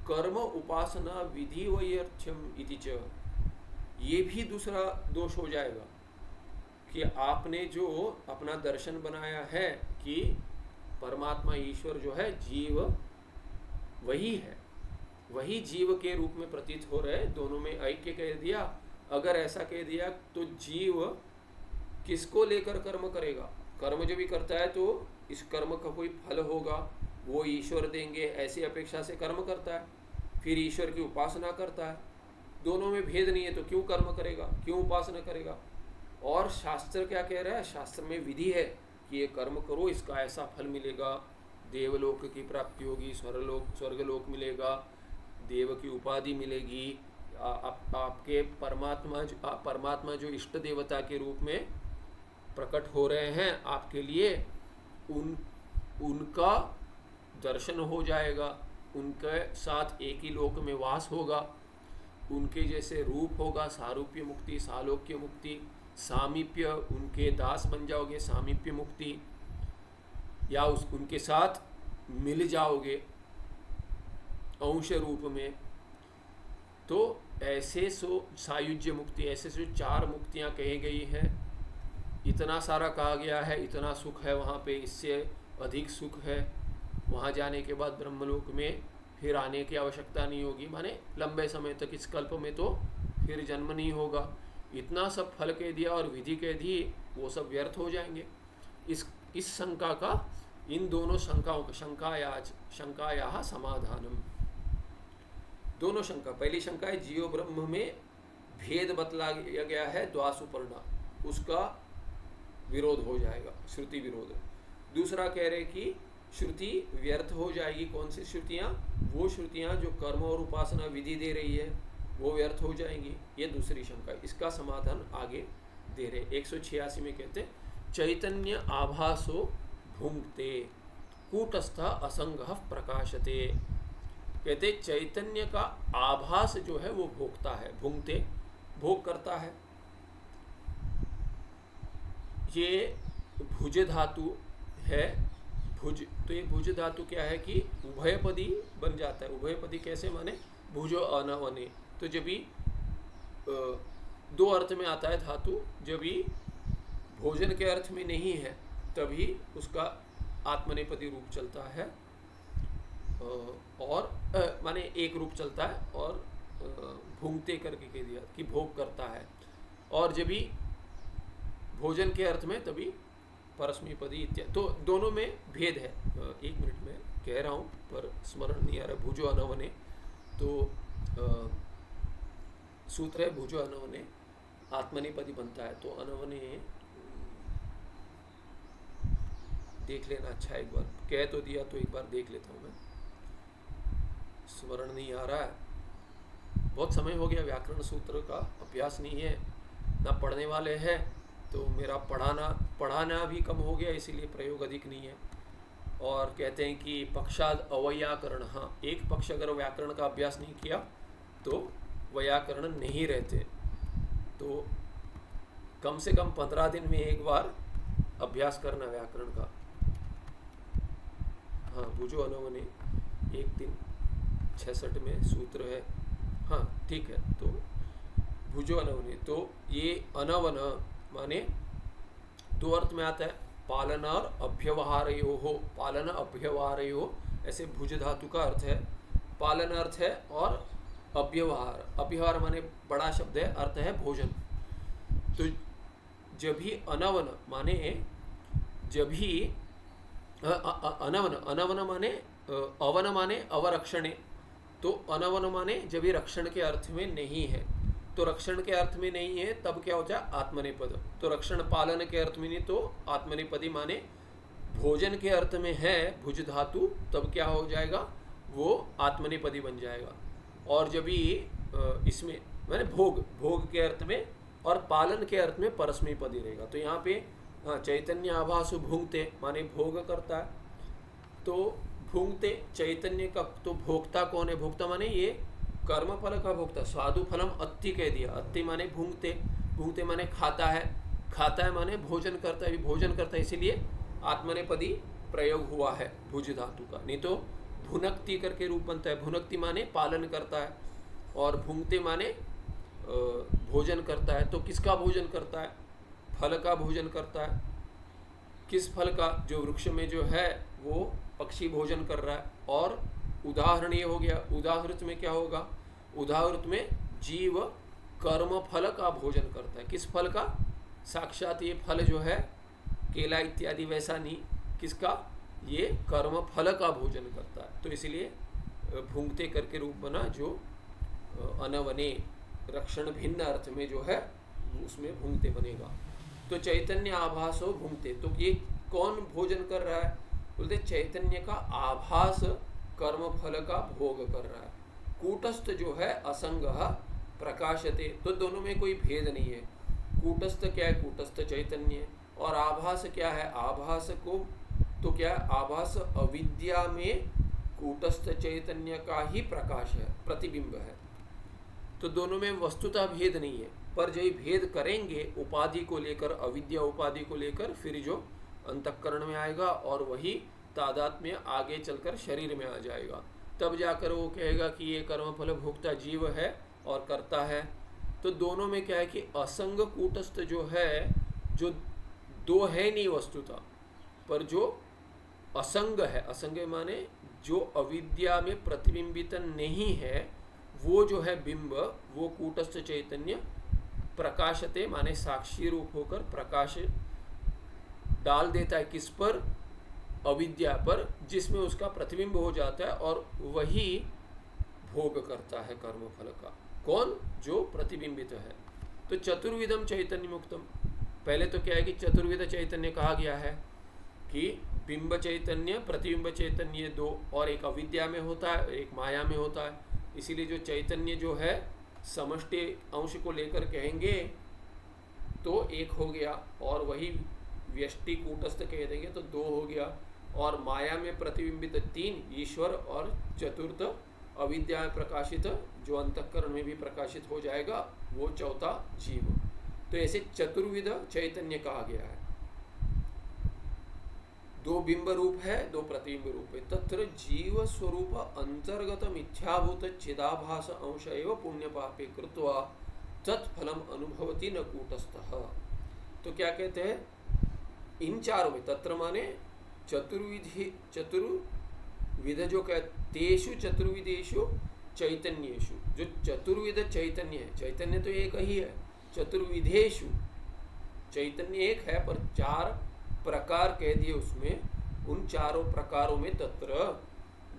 कर्म उपासना विधि वैर्थ्यम इति च, ये भी दूसरा दोष हो जाएगा कि आपने जो अपना दर्शन बनाया है कि परमात्मा ईश्वर जो है जीव वही है, वही जीव के रूप में प्रतीत हो रहे, दोनों में ऐक्य कह दिया। अगर ऐसा कह दिया तो जीव किसको लेकर कर्म करेगा, कर्म जो भी करता है तो इस कर्म का कोई फल होगा, वो ईश्वर देंगे ऐसी अपेक्षा से कर्म करता है, फिर ईश्वर की उपासना करता है। दोनों में भेद नहीं है तो क्यों कर्म करेगा, क्यों उपासना करेगा। और शास्त्र क्या कह रहा है, शास्त्र में विधि है कि ये कर्म करो, इसका ऐसा फल मिलेगा, देवलोक की प्राप्ति होगी, स्वर्गलोक मिलेगा, देव की उपाधि मिलेगी, आपके परमात्मा जो इष्ट देवता के रूप में प्रकट हो रहे हैं आपके लिए, उनका दर्शन हो जाएगा, उनके साथ एक ही लोक में वास होगा, उनके जैसे रूप होगा, सारूप्य मुक्ति, सालोक्य मुक्ति, सामीप्य, उनके दास बन जाओगे, सामीप्य मुक्ति, या उनके साथ मिल जाओगे अंश रूप में। तो ऐसे सायुज्य मुक्ति, ऐसे जो 4 मुक्तियां कही गई हैं, इतना सारा कहा गया है, इतना सुख है वहाँ पे, इससे अधिक सुख है, वहाँ जाने के बाद ब्रह्मलोक में फिर आने की आवश्यकता नहीं होगी, माने लंबे समय तक, इस कल्प में तो फिर जन्म नहीं होगा, इतना सब फल कह दिया और विधि कह दी, वो सब व्यर्थ हो जाएंगे। इस शंका का, इन दोनों शंकाओं का, शंकाया समाधानम, दोनों शंका, पहली शंका है जीव ब्रह्म में भेद बतलाया गया है द्वासुपर्णा, उसका विरोध हो जाएगा, श्रुति विरोध। दूसरा कह रहे कि श्रुति व्यर्थ हो जाएगी, कौन सी श्रुतियाँ, वो श्रुतियाँ जो कर्म और उपासना विधि दे रही है वो व्यर्थ हो जाएंगी, ये दूसरी शंका। इसका समाधान आगे दे रहे 186 में कहते, चैतन्य आभासो भुंक्ते कूटस्थ असंगः प्रकाशते। कहते चैतन्य का आभास जो है वो भोगता है, भुंक्ते भोग करता है। ये भुज धातु है, भुज, तो ये भुज धातु क्या है कि उभयपदी बन जाता है। उभयपदी कैसे माने, भुजो अनवने, तो जब भी 2 अर्थ में आता है धातु, जब भी भोजन के अर्थ में नहीं है तभी उसका आत्मनेपदी रूप चलता है, और माने एक रूप चलता है, और भूंगते करके कह दिया कि भोग करता है। और जब भी भोजन के अर्थ में तभी परस्मैपदी इत्यादि, तो दोनों में भेद है। 1 मिनट में कह रहा हूँ पर स्मरण नहीं आ रहा। भुजो अनवने, तो सूत्र है भुजो अनवने, आत्मनेपदी बनता है, तो अनवने देख लेना, अच्छा एक बार कह तो दिया तो एक बार देख लेता हूँ मैं, स्मरण नहीं आ रहा है, बहुत समय हो गया, व्याकरण सूत्र का अभ्यास नहीं है ना, पढ़ने वाले हैं तो मेरा पढ़ाना भी कम हो गया, इसीलिए प्रयोग अधिक नहीं है। और कहते हैं कि पक्षाद अवैयाकरण, हाँ, एक पक्ष अगर व्याकरण का अभ्यास नहीं किया तो वैयाकरण नहीं रहते, तो कम से कम 15 दिन में एक बार अभ्यास करना व्याकरण का। हाँ, भुजो अनवने 1 दिन 66 में सूत्र है, हाँ ठीक है। तो भुजो अनवने, तो ये अनवन माने 2 अर्थ में आता है, पालन और अभ्यवहारयो हो, पालन अभ्यवहारयो, ऐसे भुज धातु का अर्थ है, पालन अर्थ है और अभ्यवहार, अभ्यवहार माने बड़ा शब्द है, अर्थ है भोजन। तो जब भी अनवन माने, जब भी अनवन माने अवन माने अवरक्षणे, तो अनवन माने जब भी रक्षण के अर्थ में नहीं है, तो रक्षण के अर्थ में नहीं है तब क्या होता है आत्मनेपद, तो रक्षण पालन के अर्थ में नहीं, तो आत्मनेपदी माने भोजन के अर्थ में है भुज धातु, तब क्या हो जाएगा, वो आत्मनेपदी बन जाएगा। और जब भी इसमें माने भोग के अर्थ में और पालन के अर्थ में परस्मैपदी रहेगा। तो यहाँ पे चैतन्य आभास भुंगते माने भोग करता है, तो भुंगते चैतन्य का, तो भोक्ता कौन है, भोक्ता माने ये कर्म फल का भोक्ता, साधु फलम अत्ति कह दिया, अत्ति माने भुंगते, भुंगते माने खाता है माने भोजन करता है, भोजन करता है, इसीलिए आत्मनेपदी प्रयोग हुआ है भुज धातु का, नहीं तो भुनक्ति करके रूप बनता है। भुनक्ति माने पालन करता है, और भुंगते माने भोजन करता है। तो किसका भोजन करता है? फल का भोजन करता है। किस फल का? जो वृक्ष में जो है वो पक्षी भोजन कर रहा है। और उदाहरण ये हो गया, उदाहृत में क्या होगा? उदाहृत में जीव कर्म फल का भोजन करता है। किस फल का? साक्षात ये फल जो है केला इत्यादि वैसा नहीं, किसका? ये कर्म फल का भोजन करता है। तो इसलिए भुंगते करके रूप बना, जो अनवने रक्षण भिन्न अर्थ में जो है उसमें भुंगते बनेगा। तो चैतन्य आभासो भुंगते, तो ये कौन भोजन कर रहा है? बोलते चैतन्य का आभास कर्म फल का भोग कर रहा है। कूटस्थ जो है असंग प्रकाशते, तो दोनों में कोई भेद नहीं है। कूटस्थ क्या है? कूटस्थ चैतन्य। और आभास क्या है? आभास को तो क्या? आभास अविद्या में कूटस्थ चैतन्य का ही प्रकाश है, प्रतिबिंब है। तो दोनों में वस्तुतः भेद नहीं है, पर जो भेद करेंगे उपाधि को लेकर, अविद्या उपाधि को लेकर, फिर जो अंतःकरण में आएगा और वही तादात्म्य आगे चलकर शरीर में आ जाएगा। तब जाकर वो कहेगा कि ये कर्मफल भोक्ता जीव है और करता है। तो दोनों में क्या है कि असंग कूटस्थ जो है, जो दो है नहीं वस्तुतः, पर जो असंग है, असंग माने जो अविद्या में प्रतिबिंबित नहीं है, वो जो है बिंब, वो कूटस्थ चैतन्य प्रकाशते माने साक्षी रूप होकर प्रकाश डाल देता है। किस पर? अविद्या पर, जिसमें उसका प्रतिबिंब हो जाता है और वही भोग करता है कर्मफल का। कौन? जो प्रतिबिंबित है। तो चतुर्विधम चैतन्य मुक्तम, पहले तो क्या है कि चतुर्विध चैतन्य कहा गया है कि बिंब चैतन्य, प्रतिबिंब चैतन्य, ये दो, और एक अविद्या में होता है, एक माया में होता है। इसीलिए जो चैतन्य जो है समष्टि अंश को लेकर कहेंगे तो एक हो गया, और वही व्यष्टि कूटस्थ कह देंगे तो दो हो गया, और माया में प्रतिबिंबित तीन ईश्वर, और चतुर्थ अविद्या में प्रकाशित जो अंतःकरण में भी प्रकाशित हो जाएगा वो चौथा जीव। तो ऐसे चतुर्विध चैतन्य कहा गया है। दो बिंब रूप है, दो प्रतिबिंब रूप है। तत्र जीव स्वरूप अंतर्गत मिथ्याभूत चिदाभास अंश एवं पुण्य पापे कृत्वा तत्फलम अनुभवति न कूटस्थः। तो क्या कहते हैं? इन चारों में, तत्र माने चतुर्विध जो तेषु चतुर्विधेषु चैतन्येषु, जो चतुर्विध चैतन्य है, चैतन्य तो एक ही है, चतुर्विधेषु चैतन्य एक है, पर चार प्रकार कह दिए उसमें। उन चारों प्रकारों में तत्र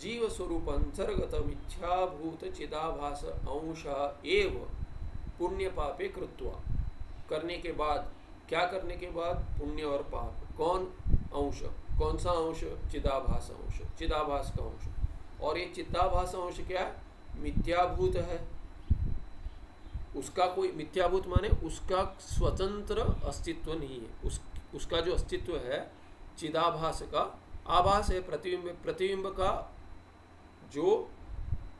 जीव स्वरूप अंतर्गत मिथ्याभूत चिदाभास अंश एव पुण्य पापे कृत्वा, करने के बाद, क्या करने के बाद? पुण्य और पाप। कौन? अंश। कौन सा अंश? चिदाभास अंश, चिदाभास का अंश। और ये चिदाभास अंश क्या है? मिथ्याभूत है। उसका कोई, मिथ्याभूत माने उसका स्वतंत्र अस्तित्व नहीं है। उसका जो अस्तित्व है चिदाभास का, आभास है प्रतिबिंब, प्रतिबिंब का जो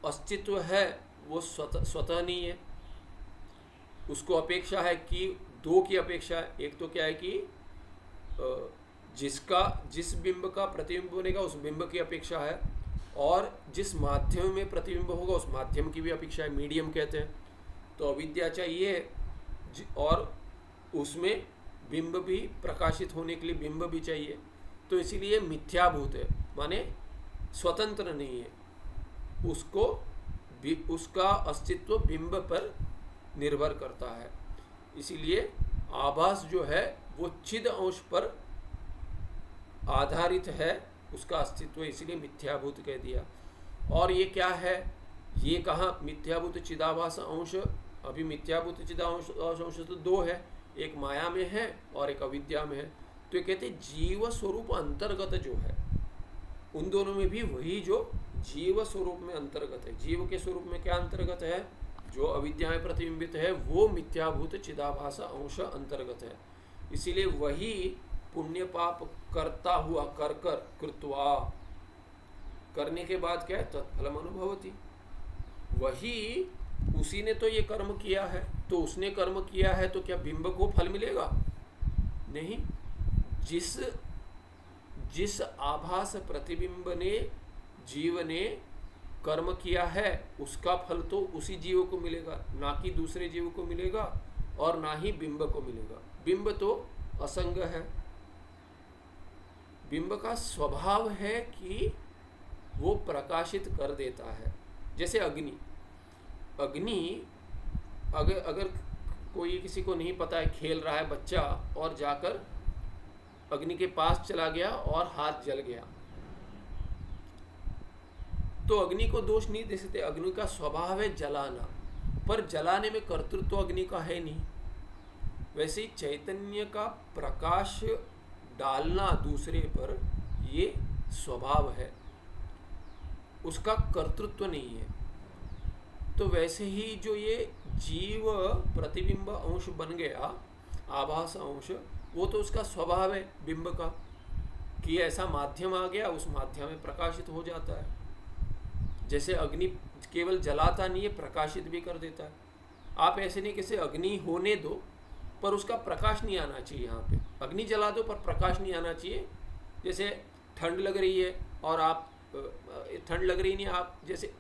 अस्तित्व है वो स्वतः नहीं है। उसको अपेक्षा है कि दो की अपेक्षा है। एक तो क्या है कि जिस बिंब का प्रतिबिंब बनेगा उस बिंब की अपेक्षा है, और जिस माध्यम में प्रतिबिंब होगा उस माध्यम की भी अपेक्षा है, मीडियम कहते हैं। तो अविद्या चाहिए और उसमें बिंब भी प्रकाशित होने के लिए बिंब भी चाहिए। तो इसीलिए मिथ्याभूत है, माने स्वतंत्र नहीं है। उसका अस्तित्व बिंब पर निर्भर करता है। इसीलिए आभास जो है वो चिद अंश पर आधारित है उसका अस्तित्व, इसलिए मिथ्याभूत कह दिया। और ये क्या है? ये कहाँ मिथ्याभूत चिदाभास अंश? अभी मिथ्याभूत चिदाभास अंश तो दो है, एक माया में है और एक अविद्या में है। तो ये कहते जीव स्वरूप अंतर्गत जो है, उन दोनों में भी वही जो जीव स्वरूप में अंतर्गत है। जीव के स्वरूप में क्या अंतर्गत है? जो अविद्या में प्रतिबिंबित है वो मिथ्याभूत चिदाभास अंश अंतर्गत है। इसीलिए वही पुण्य पाप करता हुआ, कर कर कृत्वा, करने के बाद क्या है? तत्फलम अनुभवति। वही, उसी ने तो ये कर्म किया है, तो उसने कर्म किया है तो क्या बिंब को फल मिलेगा? नहीं। जिस आभास प्रतिबिंब ने जीव ने कर्म किया है उसका फल तो उसी जीव को मिलेगा, ना कि दूसरे जीव को मिलेगा और ना ही बिंब को मिलेगा। बिंब तो असंग है। बिंब का स्वभाव है कि वो प्रकाशित कर देता है। जैसे अग्नि, अग्नि अगर कोई किसी को नहीं पता है, खेल रहा है बच्चा और जाकर अग्नि के पास चला गया और हाथ जल गया, तो अग्नि को दोष नहीं दे सकते। अग्नि का स्वभाव है जलाना, पर जलाने में कर्तृत्व तो अग्नि का है नहीं। वैसे ही चैतन्य का प्रकाश डालना दूसरे पर ये स्वभाव है, उसका कर्तृत्व नहीं है। तो वैसे ही जो ये जीव प्रतिबिंब अंश बन गया, आभास अंश, वो तो उसका स्वभाव है बिंब का, कि ऐसा माध्यम आ गया, उस माध्यम में प्रकाशित हो जाता है। जैसे अग्नि केवल जलाता नहीं है, प्रकाशित भी कर देता है। आप ऐसे नहीं कैसे अग्नि होने दो पर उसका प्रकाश नहीं आना चाहिए। यहाँ पे अग्नि जला दो पर प्रकाश नहीं आना चाहिए। जैसे ठंड लग रही है और आप ठंड लग रही नहीं, आप जैसे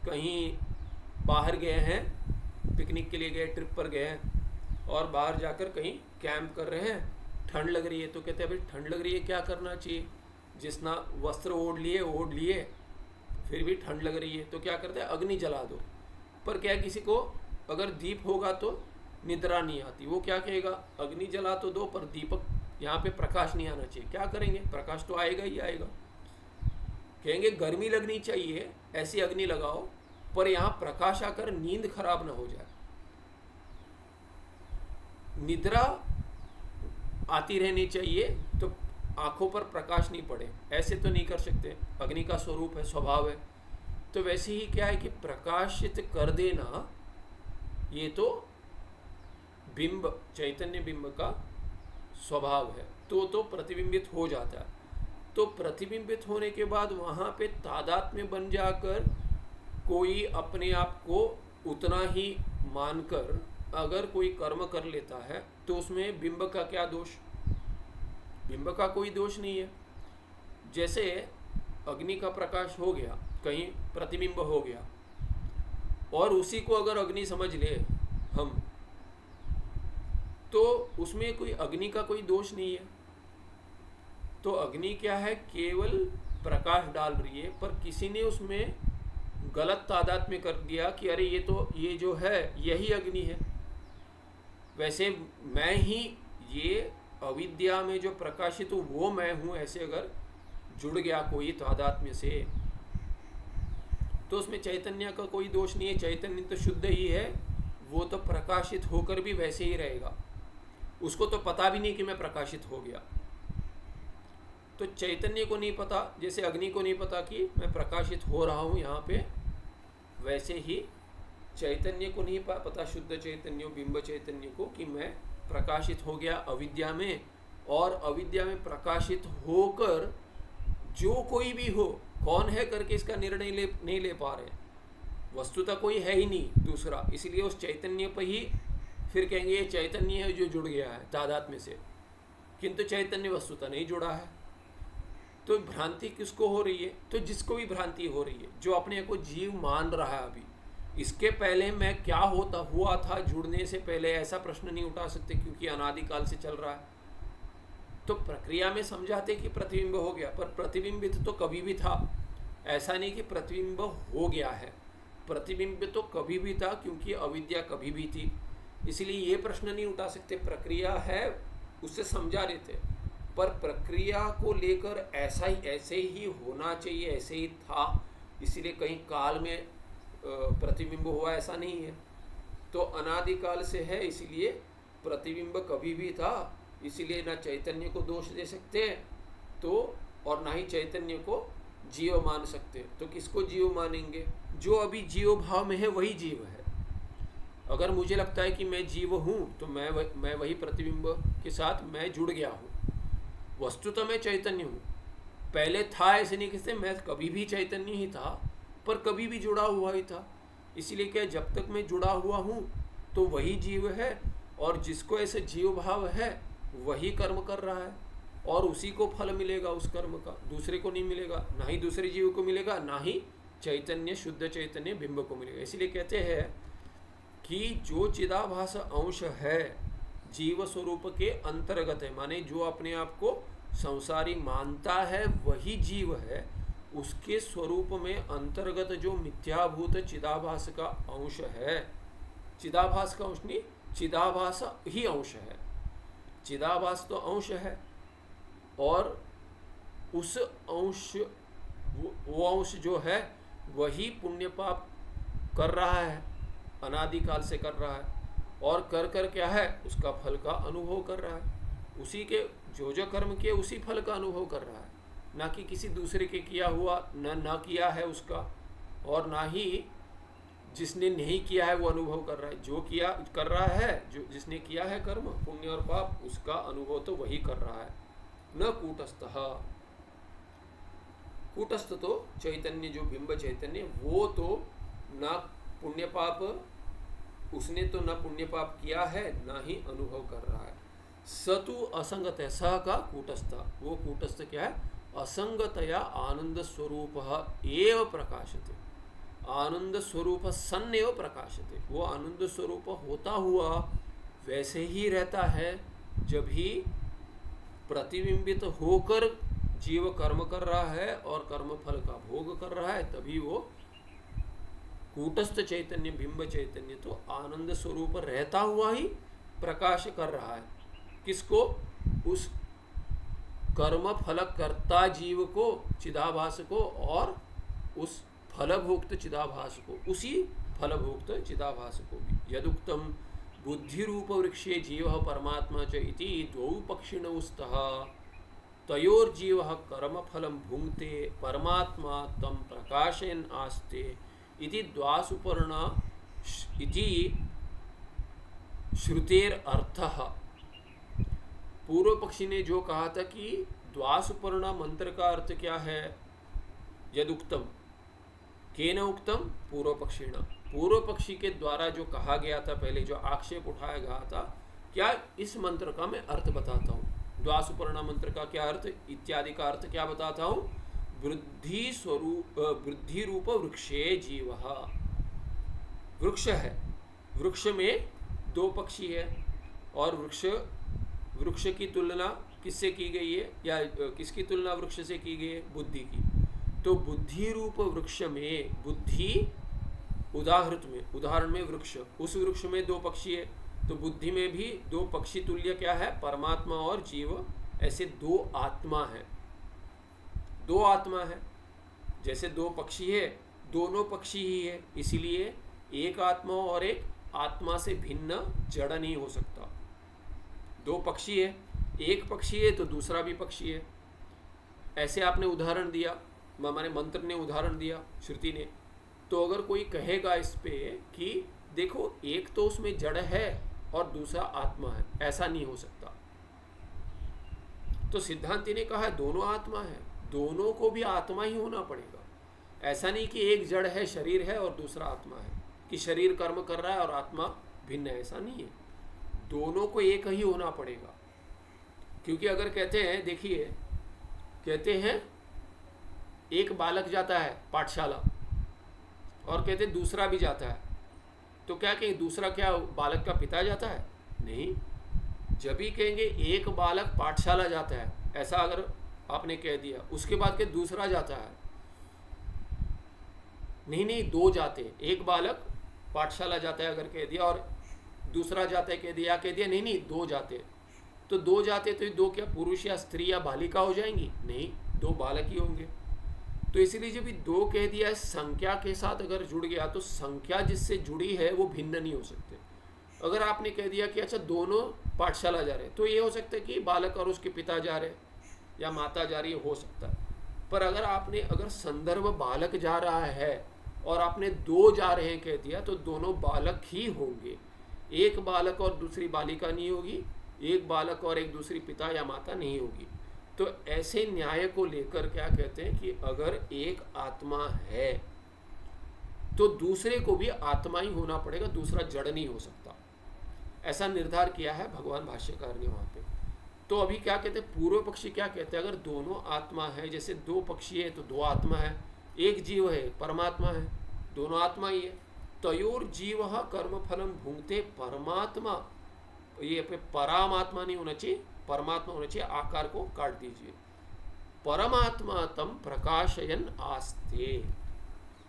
कहीं बाहर गए हैं, पिकनिक के लिए गए, ट्रिप पर गए हैं और बाहर जाकर कहीं कैंप कर रहे हैं, ठंड लग रही है तो कहते हैं भाई ठंड लग रही है, क्या करना चाहिए, जितना वस्त्र ओढ़ लिए फिर भी ठंड लग रही है तो क्या करते हैं, अग्नि जला दो। पर क्या किसी को अगर दीप होगा तो निद्रा नहीं आती, वो क्या कहेगा, अग्नि जला तो दो पर दीपक यहाँ पे प्रकाश नहीं आना चाहिए। क्या करेंगे, प्रकाश तो आएगा ही आएगा। कहेंगे गर्मी लगनी चाहिए, ऐसी अग्नि लगाओ पर यहाँ प्रकाश आकर नींद खराब ना हो जाए, निद्रा आती रहनी चाहिए तो आंखों पर प्रकाश नहीं पड़े, ऐसे तो नहीं कर सकते। अग्नि का स्वरूप है, स्वभाव है। तो वैसे ही क्या है कि प्रकाशित कर देना, ये तो बिंब, चैतन्य बिंब का स्वभाव है, तो प्रतिबिंबित हो जाता है। तो प्रतिबिंबित होने के बाद वहाँ पे तादात्म्य बन जाकर कोई अपने आप को उतना ही मानकर अगर कोई कर्म कर लेता है तो उसमें बिंब का क्या दोष, बिंब का कोई दोष नहीं है। जैसे अग्नि का प्रकाश हो गया, कहीं प्रतिबिंब हो गया और उसी को अगर अग्नि समझ ले हम, तो उसमें कोई अग्नि का कोई दोष नहीं है। तो अग्नि क्या है, केवल प्रकाश डाल रही है, पर किसी ने उसमें गलत तादात्म्य कर दिया कि अरे ये जो है यही अग्नि है। वैसे मैं ही, ये अविद्या में जो प्रकाशित हूँ वो मैं हूँ, ऐसे अगर जुड़ गया कोई तादात्म्य से तो उसमें चैतन्य का कोई दोष नहीं है। चैतन्य तो शुद्ध ही है, वो तो प्रकाशित होकर भी वैसे ही रहेगा, उसको तो पता भी नहीं कि मैं प्रकाशित हो गया। तो चैतन्य को नहीं पता, जैसे अग्नि को नहीं पता कि मैं प्रकाशित हो रहा हूँ यहाँ पे, वैसे ही चैतन्य को नहीं पता, शुद्ध चैतन्य, बिंब चैतन्य को, कि मैं प्रकाशित हो गया अविद्या में। और अविद्या में प्रकाशित होकर जो कोई भी हो, कौन है करके इसका निर्णय नहीं ले पा रहे, वस्तुतः कोई है ही नहीं दूसरा, इसलिए उस चैतन्य पर ही फिर कहेंगे ये चैतन्य है जो जुड़ गया है तादात्म्य से, किंतु चैतन्य वस्तुतः नहीं जुड़ा है। तो भ्रांति किसको हो रही है, तो जिसको भी भ्रांति हो रही है, जो अपने को जीव मान रहा है। अभी इसके पहले मैं क्या हुआ था जुड़ने से पहले, ऐसा प्रश्न नहीं उठा सकते क्योंकि अनादिकाल से चल रहा है। तो प्रक्रिया में समझाते कि प्रतिबिंब हो गया, पर प्रतिबिंबित तो कभी भी था, ऐसा नहीं कि प्रतिबिंब हो गया है। प्रतिबिंब तो कभी भी था क्योंकि अविद्या कभी भी थी, इसलिए ये प्रश्न नहीं उठा सकते। प्रक्रिया है उससे समझा रहे थे, पर प्रक्रिया को लेकर ऐसे ही होना चाहिए, ऐसे ही था, इसलिए कहीं काल में प्रतिबिंब हुआ ऐसा नहीं है। तो अनादिकाल से है, इसीलिए प्रतिबिंब कभी भी था, इसीलिए ना चैतन्य को दोष दे सकते तो, और ना ही चैतन्य को जीव मान सकते। तो किसको जीव मानेंगे, जो अभी जीव भाव में है वही जीव है। अगर मुझे लगता है कि मैं जीव हूँ तो मैं वही प्रतिबिंब के साथ मैं जुड़ गया हूँ, वस्तुतः मैं चैतन्य हूँ। पहले था ऐसे नहीं कहते, मैं कभी भी चैतन्य ही था, पर कभी भी जुड़ा हुआ ही था। इसीलिए क्या, जब तक मैं जुड़ा हुआ हूँ तो वही जीव है, और जिसको ऐसे जीव भाव है वही कर्म कर रहा है, और उसी को फल मिलेगा उस कर्म का, दूसरे को नहीं मिलेगा, ना ही दूसरे जीव को मिलेगा, ना ही चैतन्य शुद्ध चैतन्य बिंब को मिलेगा। इसलिए कहते हैं कि जो चिदाभास अंश है जीव स्वरूप के अंतर्गत है, माने जो अपने आप को संसारी मानता है वही जीव है, उसके स्वरूप में अंतर्गत जो मिथ्याभूत चिदाभास का अंश है, चिदाभास का अंश नहीं, चिदाभास ही अंश है, चिदाभास तो अंश है, और उस अंश वो अंश जो है वही पुण्य पाप कर रहा है, अनादिकाल से कर रहा है, और कर कर क्या है उसका फल का अनुभव कर रहा है, उसी के जो कर्म किए उसी फल का अनुभव कर रहा है, ना कि किसी दूसरे के किया हुआ ना किया है उसका, और ना ही जिसने नहीं किया है वो अनुभव कर रहा है। जो किया कर रहा है, जो जिसने किया है कर्म पुण्य और पाप, उसका अनुभव तो वही कर रहा है। न कूटस्थः, कूटस्थ तो चैतन्य जो बिंब चैतन्य, वो तो ना पुण्य पाप, उसने तो ना पुण्य पाप किया है ना ही अनुभव कर रहा है। सतु असंगत है, स का कूटस्थ, वो कूटस्थ क्या है, असंगतया आनंद स्वरूप एव प्रकाशते, आनंद स्वरूप सन एव प्रकाशते, वो आनंद स्वरूप होता हुआ वैसे ही रहता है जब ही प्रतिबिंबित होकर जीव कर्म कर रहा है और कर्म फल का भोग कर रहा है, तभी वो कूटस्थ चैतन्य बिंब चैतन्य तो आनंद स्वरूप रहता हुआ ही प्रकाश कर रहा है। किसको, उस कर्म फलक कर्ता जीव को, चिदाभास को, और उस फलभोक्त चिदाभास को, उसी फलभोक्त चिदाभास को भी। यदुक्तम बुद्धि रूप वृक्षे जीव परमात्मा च इति द्वौ पक्षिणौ स्तः तयोर्जीव कर्म फलम भुंक्ते परमात्मा तम प्रकाशयन् आस्ते इति द्वासुपर्ण इति श्रुतेर अर्थः। पूर्व पक्षी ने जो कहा था कि द्वासुपर्ण मंत्र का अर्थ क्या है, यदुक्तम केन उक्तम, पूर्व पक्षिण, पूर्व पक्षी के द्वारा जो कहा गया था, पहले जो आक्षेप उठाया गया था, क्या इस मंत्र का मैं अर्थ बताता हूँ। द्वासुपर्ण मंत्र का क्या अर्थ इत्यादि का अर्थ क्या बताता हूँ। वृद्धि स्वरूप वृद्धि रूप वृक्षे जीव, वृक्ष है, वृक्ष में दो पक्षी है, और वृक्ष की तुलना किससे की गई है, या किसकी तुलना वृक्ष से की गई है, बुद्धि की। तो बुद्धि रूप वृक्ष में, बुद्धि उदाहरण में वृक्ष, उस वृक्ष में दो पक्षी है, तो बुद्धि में भी दो पक्षी तुल्य क्या है, परमात्मा और जीव, ऐसे दो आत्मा है, दो आत्मा है। जैसे दो पक्षी है, दोनों पक्षी ही है, इसीलिए एक आत्मा और एक आत्मा से भिन्न जड़ नहीं हो सकता। दो पक्षी है, एक पक्षी है तो दूसरा भी पक्षी है। ऐसे आपने उदाहरण दिया, हमारे मंत्र ने उदाहरण दिया, श्रुति ने। तो अगर कोई कहेगा इस पे कि देखो एक तो उसमें जड़ है और दूसरा आत्मा है, ऐसा नहीं हो सकता। तो सिद्धांति ने कहा दोनों आत्मा है, दोनों को भी आत्मा ही होना पड़ेगा। ऐसा नहीं कि एक जड़ है, शरीर है, और दूसरा आत्मा है, कि शरीर कर्म कर रहा है और आत्मा भिन्न है, ऐसा नहीं है। दोनों को एक ही होना पड़ेगा। क्योंकि अगर कहते हैं, देखिए कहते हैं एक बालक जाता है पाठशाला और कहते हैं दूसरा भी जाता है, तो क्या कहेंगे, दूसरा क्या बालक का पिता जाता है? नहीं। जब भी कहेंगे एक बालक पाठशाला जाता है, ऐसा अगर आपने कह दिया, उसके बाद के दूसरा जाता है, नहीं, दो जाते हैं। एक बालक पाठशाला जाता है अगर कह दिया, और दूसरा जाता है कह दिया, नहीं दो जाते। तो दो जाते तो ये दो क्या पुरुष या स्त्री या बालिका हो जाएंगी? नहीं, दो बालक ही होंगे। तो इसलिए जब दो कह दिया, संख्या के साथ अगर जुड़ गया तो संख्या जिससे जुड़ी है वो भिन्न नहीं हो सकते। अगर आपने कह दिया कि अच्छा दोनों पाठशाला जा रहे हैं, तो ये हो सकता है कि बालक और उसके पिता जा रहे या माता जा रही है, हो सकता है। पर अगर संदर्भ बालक जा रहा है और आपने दो जा रहे हैं कह दिया, तो दोनों बालक ही होंगे। एक बालक और दूसरी बालिका नहीं होगी, एक बालक और एक दूसरी पिता या माता नहीं होगी। तो ऐसे न्याय को लेकर क्या कहते हैं कि अगर एक आत्मा है तो दूसरे को भी आत्मा ही होना पड़ेगा, दूसरा जड़ नहीं हो सकता। ऐसा निर्धार किया है भगवान भाष्यकार ने वहाँ पे। तो अभी क्या कहते हैं, पूर्व पक्षी क्या कहते हैं, अगर दोनों आत्मा है, जैसे दो पक्षी है तो दो आत्मा है, एक जीव है परमात्मा है, दोनों आत्मा ही है। तयोर जीव कर्म फलम भुंगते परमात्मा, ये पे परमात्मा नहीं होना चाहिए, परमात्मा होना चाहिए, आकार को काट दीजिए। परमात्मा तम प्रकाशयन आस्ते,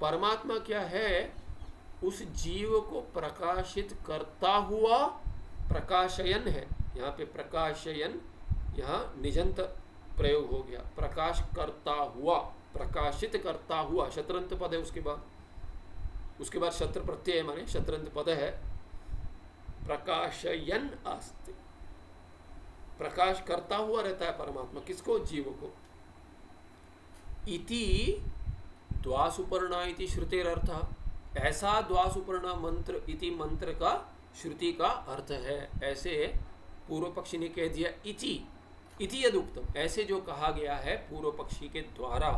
परमात्मा क्या है, उस जीव को प्रकाशित करता हुआ, प्रकाशयन है यहाँ पे, प्रकाशयन यहाँ निजंत प्रयोग हो गया, प्रकाश करता हुआ, प्रकाशित करता हुआ, शत्रंत पद है उसके बाद शत्र प्रत्यय है, माने शत्रंत पद है, प्रकाशयन आस्ते, प्रकाश करता हुआ रहता है परमात्मा, किसको, जीव को। इति द्वासुपर्णा इति श्रुतेर अर्थ, ऐसा द्वासुपर्णा मंत्र इति मंत्र का श्रुति का अर्थ है, ऐसे पूर्व पक्षी ने कह दिया। इति यदुक्तम, ऐसे जो कहा गया है पूर्व पक्षी के द्वारा,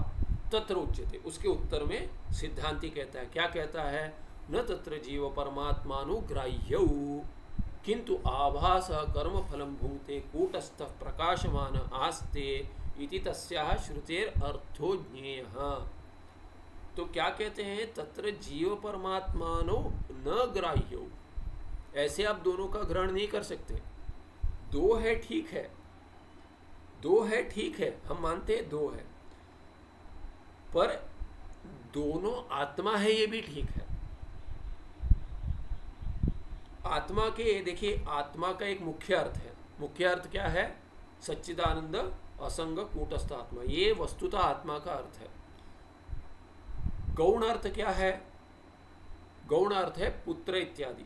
तत्र उच्यते, उसके उत्तर में सिद्धांति कहता है, क्या कहता है, न तत्र जीव परमात्मानुग्राह्यौ किंतु आभास कर्म फलम भुंक्ते कूटस्थ प्रकाशमान आस्ते इति तस्याः श्रुतेर अर्थो ज्ञेयः। तो क्या कहते हैं, तत्र जीव परमात्मानो न ग्राह्यो, ऐसे आप दोनों का ग्रहण नहीं कर सकते। दो है ठीक है, दो है ठीक है, हम मानते हैं दो है, पर दोनों आत्मा है ये भी ठीक है। आत्मा के, देखिए आत्मा का एक मुख्य अर्थ है, मुख्य अर्थ क्या है, सच्चिदानंद असंग कूटस्थ आत्मा, ये वस्तुतः आत्मा का अर्थ है। गौण अर्थ क्या है, गौण अर्थ है पुत्र इत्यादि,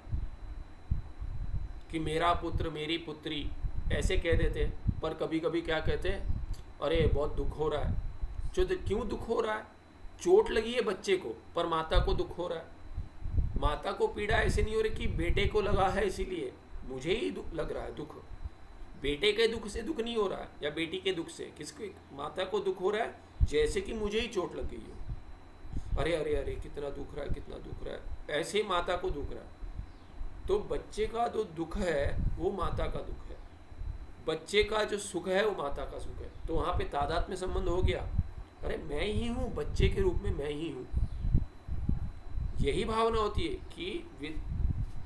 कि मेरा पुत्र मेरी पुत्री ऐसे कह देते हैं, पर कभी कभी क्या कहते हैं, अरे बहुत दुख हो रहा है, क्यों दुख हो रहा है, चोट लगी है बच्चे को, पर माता को दुख हो रहा है। माता को पीड़ा ऐसे नहीं हो रही कि बेटे को लगा है इसीलिए मुझे ही दुख लग रहा है, दुख बेटे के दुख से दुख नहीं हो रहा है, या बेटी के दुख से, किसको, माता को दुख हो रहा है जैसे कि मुझे ही चोट लग गई हो, अरे अरे अरे कितना दुख रहा है, कितना दुख रहा है, ऐसे ही माता को दुख रहा है। तो बच्चे का जो दुख है वो माता का दुख है, बच्चे का जो सुख है वो माता का सुख है। तो वहाँ पे तादात्म्य संबंध हो गया, अरे मैं ही हूँ, बच्चे के रूप में मैं ही हूँ। यही भावना होती है कि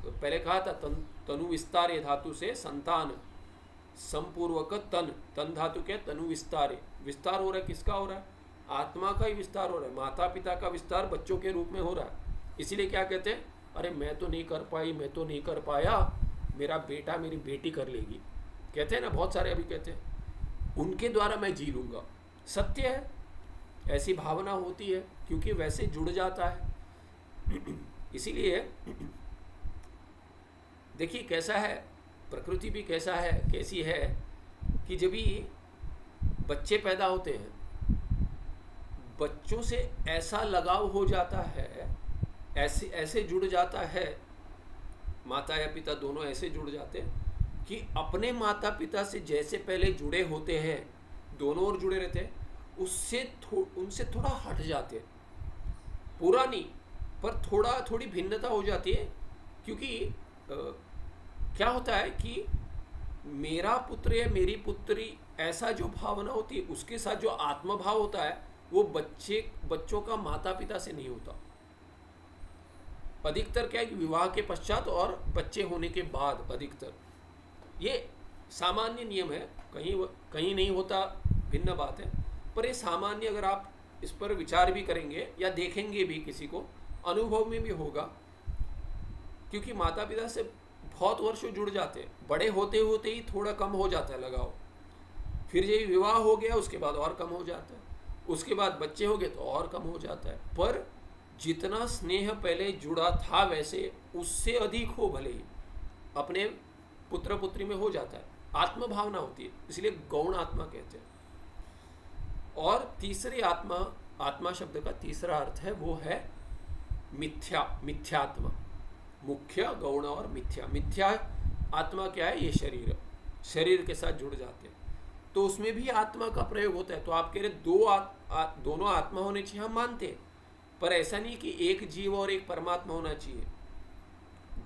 पहले कहा था तनु विस्तारे धातु से संतान, संपूर्वक तन धातु क्या, तनु विस्तारे, विस्तार हो रहा है, किसका हो रहा है, आत्मा का ही विस्तार हो रहा है, माता पिता का विस्तार बच्चों के रूप में हो रहा है। इसीलिए क्या कहते हैं, अरे मैं तो नहीं कर पाई, मैं तो नहीं कर पाया, मेरा बेटा मेरी बेटी कर लेगी, कहते हैं ना बहुत सारे, अभी कहते हैं उनके द्वारा मैं जी लूँगा। सत्य है, ऐसी भावना होती है, क्योंकि वैसे जुड़ जाता है। इसीलिए देखिए कैसा है, प्रकृति भी कैसा है, कैसी है कि जब भी बच्चे पैदा होते हैं, बच्चों से ऐसा लगाव हो जाता है, ऐसे जुड़ जाता है, माता या पिता दोनों ऐसे जुड़ जाते हैं कि अपने माता पिता से जैसे पहले जुड़े होते हैं, दोनों ओर जुड़े रहते हैं, उनसे थोड़ा हट जाते हैं, पूरा नहीं पर थोड़ी भिन्नता हो जाती है। क्योंकि क्या होता है कि मेरा पुत्र या मेरी पुत्री, ऐसा जो भावना होती है, उसके साथ जो आत्मभाव होता है वो बच्चों का माता पिता से नहीं होता। अधिकतर क्या है कि विवाह के पश्चात और बच्चे होने के बाद, अधिकतर ये सामान्य नियम है, कहीं नहीं होता, भिन्न बात है, पर ये सामान्य, अगर आप इस पर विचार भी करेंगे या देखेंगे भी, किसी को अनुभव में भी होगा। क्योंकि माता पिता से बहुत वर्षों जुड़ जाते हैं, बड़े होते होते ही थोड़ा कम हो जाता है लगाव, फिर यही विवाह हो गया उसके बाद और कम हो जाता है, उसके बाद बच्चे हो गए तो और कम हो जाता है। पर जितना स्नेह पहले जुड़ा था वैसे उससे अधिक हो, भले ही अपने पुत्र पुत्री में हो जाता है, आत्मभावना होती है, इसलिए गौण आत्मा कहते हैं। और तीसरी आत्मा शब्द का तीसरा अर्थ है वो है मिथ्यात्मा, मुख्य, गौण और मिथ्या। मिथ्या आत्मा क्या है, ये शरीर के साथ जुड़ जाते हैं, तो उसमें भी आत्मा का प्रयोग होता है। तो आप कह रहे दोनों आत्मा होने चाहिए, हम मानते हैं, पर ऐसा नहीं कि एक जीव और एक परमात्मा होना चाहिए।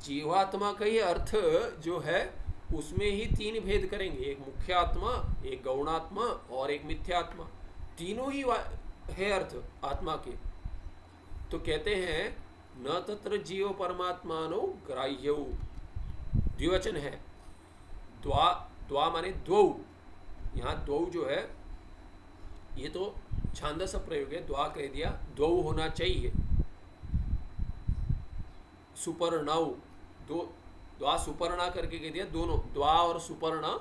जीवात्मा का ही अर्थ जो है उसमें ही तीन भेद करेंगे, एक मुख्य आत्मा, एक गौणात्मा और एक मिथ्यात्मा। तीनों ही है अर्थ आत्मा के। तो कहते हैं न तत्र जीव परमात्मानो ग्राह्यौ, द्विवचन है। द्वा द्वा माने द्वौ, यहाँ द्वौ जो है ये तो छांदस प्रयोग है, द्वा कह दिया, द्वौ होना चाहिए। सुपर्णौ, दो, द्वा सुपर्णा करके कह दिया, दोनों द्वा और सुपर्णा,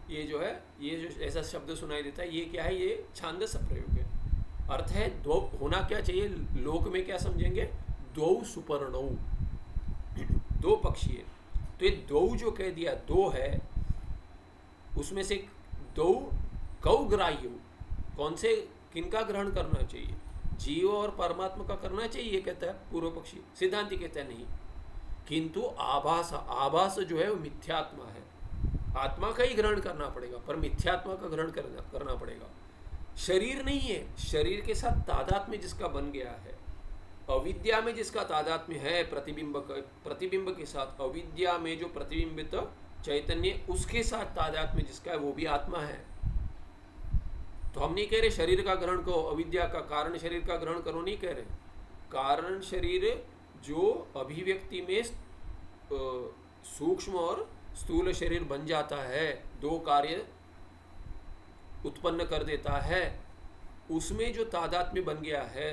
ये जो है, ये जो ऐसा शब्द सुनाई देता है, ये क्या है, ये छांदस प्रयोग है। अर्थ है दो होना क्या चाहिए, लोक में क्या समझेंगे, द्वौ सुपर्णौ, दो पक्षी है। तो ये द्वौ जो कह दिया दो है, उसमें से दो कौ ग्राह्य, कौन से किनका ग्रहण करना चाहिए, जीव और परमात्मा का करना चाहिए कहता है पूर्व पक्षी। सिद्धांति कहता है नहीं, किंतु आभास, आभास जो है वो मिथ्यात्मा है, आत्मा का ही ग्रहण करना पड़ेगा, पर मिथ्यात्मा का ग्रहण करना पड़ेगा। शरीर नहीं है, शरीर के साथ तादात्म्य जिसका बन गया है, अविद्या में जिसका तादात्म्य है, प्रतिबिंब के साथ, अविद्या में जो प्रतिबिंबित चैतन्य उसके साथ तादात्म्य जिसका है, वो भी आत्मा है। तो हम नहीं कह रहे शरीर का ग्रहण करो, अविद्या का कारण शरीर का ग्रहण करो, नहीं कह रहे। कारण शरीर जो अभिव्यक्ति में सूक्ष्म और स्थूल शरीर बन जाता है, दो कार्य उत्पन्न कर देता है, उसमें जो तादात्म्य बन गया है,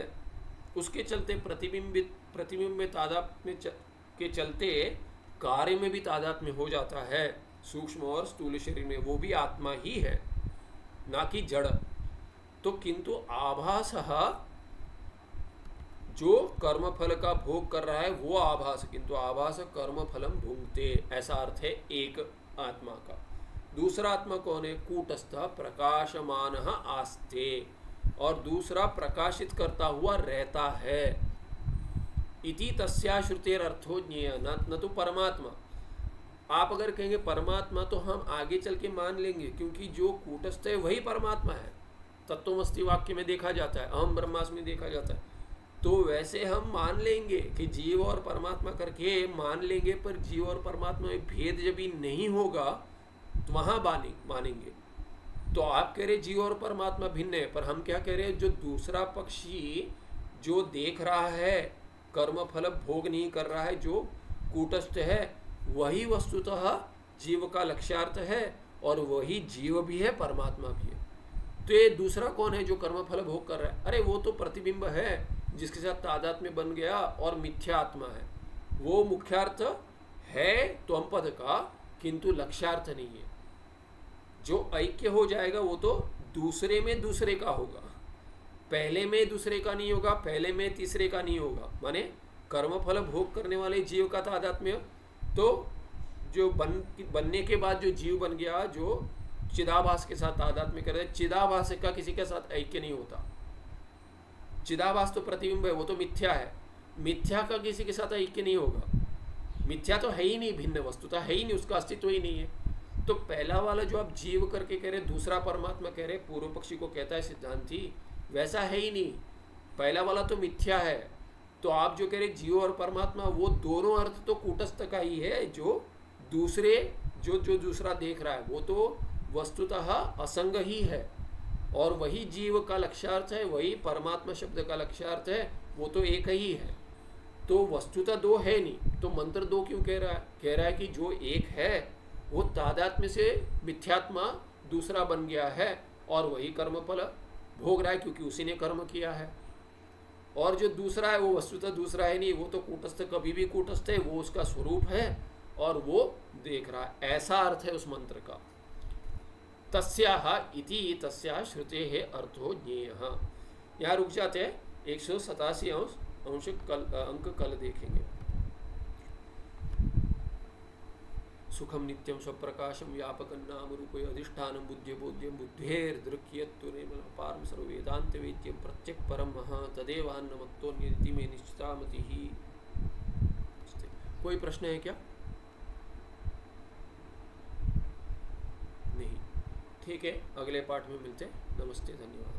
उसके चलते प्रतिबिंब में तादात्म्य के चलते कार्य में भी तादात्म्य हो जाता है, सूक्ष्म और स्थूल शरीर में, वो भी आत्मा ही है, ना कि जड़। तो किंतु आभास, जो कर्मफल का भोग कर रहा है वो आभास, किंतु आभास कर्मफलम भुंगते, ऐसा अर्थ है एक आत्मा का। दूसरा आत्मा कौन है, कूटस्थ प्रकाशमान आस्ते, और दूसरा प्रकाशित करता हुआ रहता है। इति तस्या श्रुतेर अर्थो ज्ञेय, न तो परमात्मा। आप अगर कहेंगे परमात्मा तो हम आगे चल के मान लेंगे, क्योंकि जो कूटस्थ है वही परमात्मा है, तत्वमस्ति वाक्य में देखा जाता है, अहम ब्रह्मास्मि देखा जाता है। तो वैसे हम मान लेंगे कि जीव और परमात्मा करके मान लेंगे, पर जीव और परमात्मा में भेद जब भी नहीं होगा तो वहाँ मानेंगे। तो आप कह रहे जीव और परमात्मा भिन्न है, पर हम क्या कह रहे हैं, जो दूसरा पक्षी जो देख रहा है, कर्मफल भोग नहीं कर रहा है, जो कूटस्थ है, वही वस्तुतः जीव का लक्ष्यार्थ है, और वही जीव भी है, परमात्मा भी है। तो ये दूसरा कौन है जो कर्मफल भोग कर रहा है, अरे वो तो प्रतिबिंब है जिसके साथ तादात्म्य बन गया, और मिथ्या आत्मा है, वो मुख्यार्थ है त्वम पद का, किंतु लक्ष्यार्थ नहीं है। जो ऐक्य हो जाएगा वो तो दूसरे में दूसरे का होगा, पहले में दूसरे का नहीं होगा, पहले में तीसरे का नहीं होगा। माने कर्मफल भोग करने वाले जीव का तादात्म्य, तो जो बनने के बाद जो जीव बन गया, जो चिदाभास के साथ तादात्म्य कर रहे, चिदाभास का किसी के साथ ऐक्य नहीं होता। चिदाभास तो प्रतिबिंब है, वो तो मिथ्या है, मिथ्या का किसी के साथ ऐक्य नहीं होगा, मिथ्या तो है ही नहीं, भिन्न वस्तुता है ही नहीं, उसका अस्तित्व ही नहीं है। तो पहला वाला जो आप जीव करके कह रहे, दूसरा परमात्मा कह रहे, पूर्व पक्षी को कहता है सिद्धांती, वैसा है ही नहीं, पहला वाला तो मिथ्या है। तो आप जो कह रहे जीव और परमात्मा, वो दोनों अर्थ तो कूटस्थ का ही है, जो दूसरे जो दूसरा देख रहा है वो तो वस्तुतः असंग ही है, और वही जीव का लक्ष्यार्थ है, वही परमात्मा शब्द का लक्ष्यार्थ है, वो तो एक ही है। तो वस्तुतः दो है नहीं, तो मंत्र दो क्यों कह रहा है, कह रहा है कि जो एक है वो तादात्म्य से मिथ्यात्मा दूसरा बन गया है, और वही कर्मफल भोग रहा है, क्योंकि उसी ने कर्म किया है। और जो दूसरा है वो वस्तुतः दूसरा है नहीं, वो तो कूटस्थ कभी भी कूटस्थ है, वो उसका स्वरूप है और वो देख रहा है, ऐसा अर्थ है उस मंत्र का। तस्याह इति तस्याह श्रुते है अर्थो ज्ञेयः। यहाँ रुक जाते हैं, 187 अंश अंक कल देखेंगे। सुखम नित्यम स्वप्रकाशम व्यापकं नाम रूपे अधिष्ठानं बुद्धि बोध्यं बुद्धेर्दृक्यत्तु निर्मलपारं सर्ववेदान्त वेद्यं प्रत्यक् परम तदेवान्नमत्तोऽन्यदिति मे निश्चिता मतिः। कोई प्रश्न है क्या? नहीं, ठीक है, अगले पाठ में मिलते हैं। नमस्ते, धन्यवाद।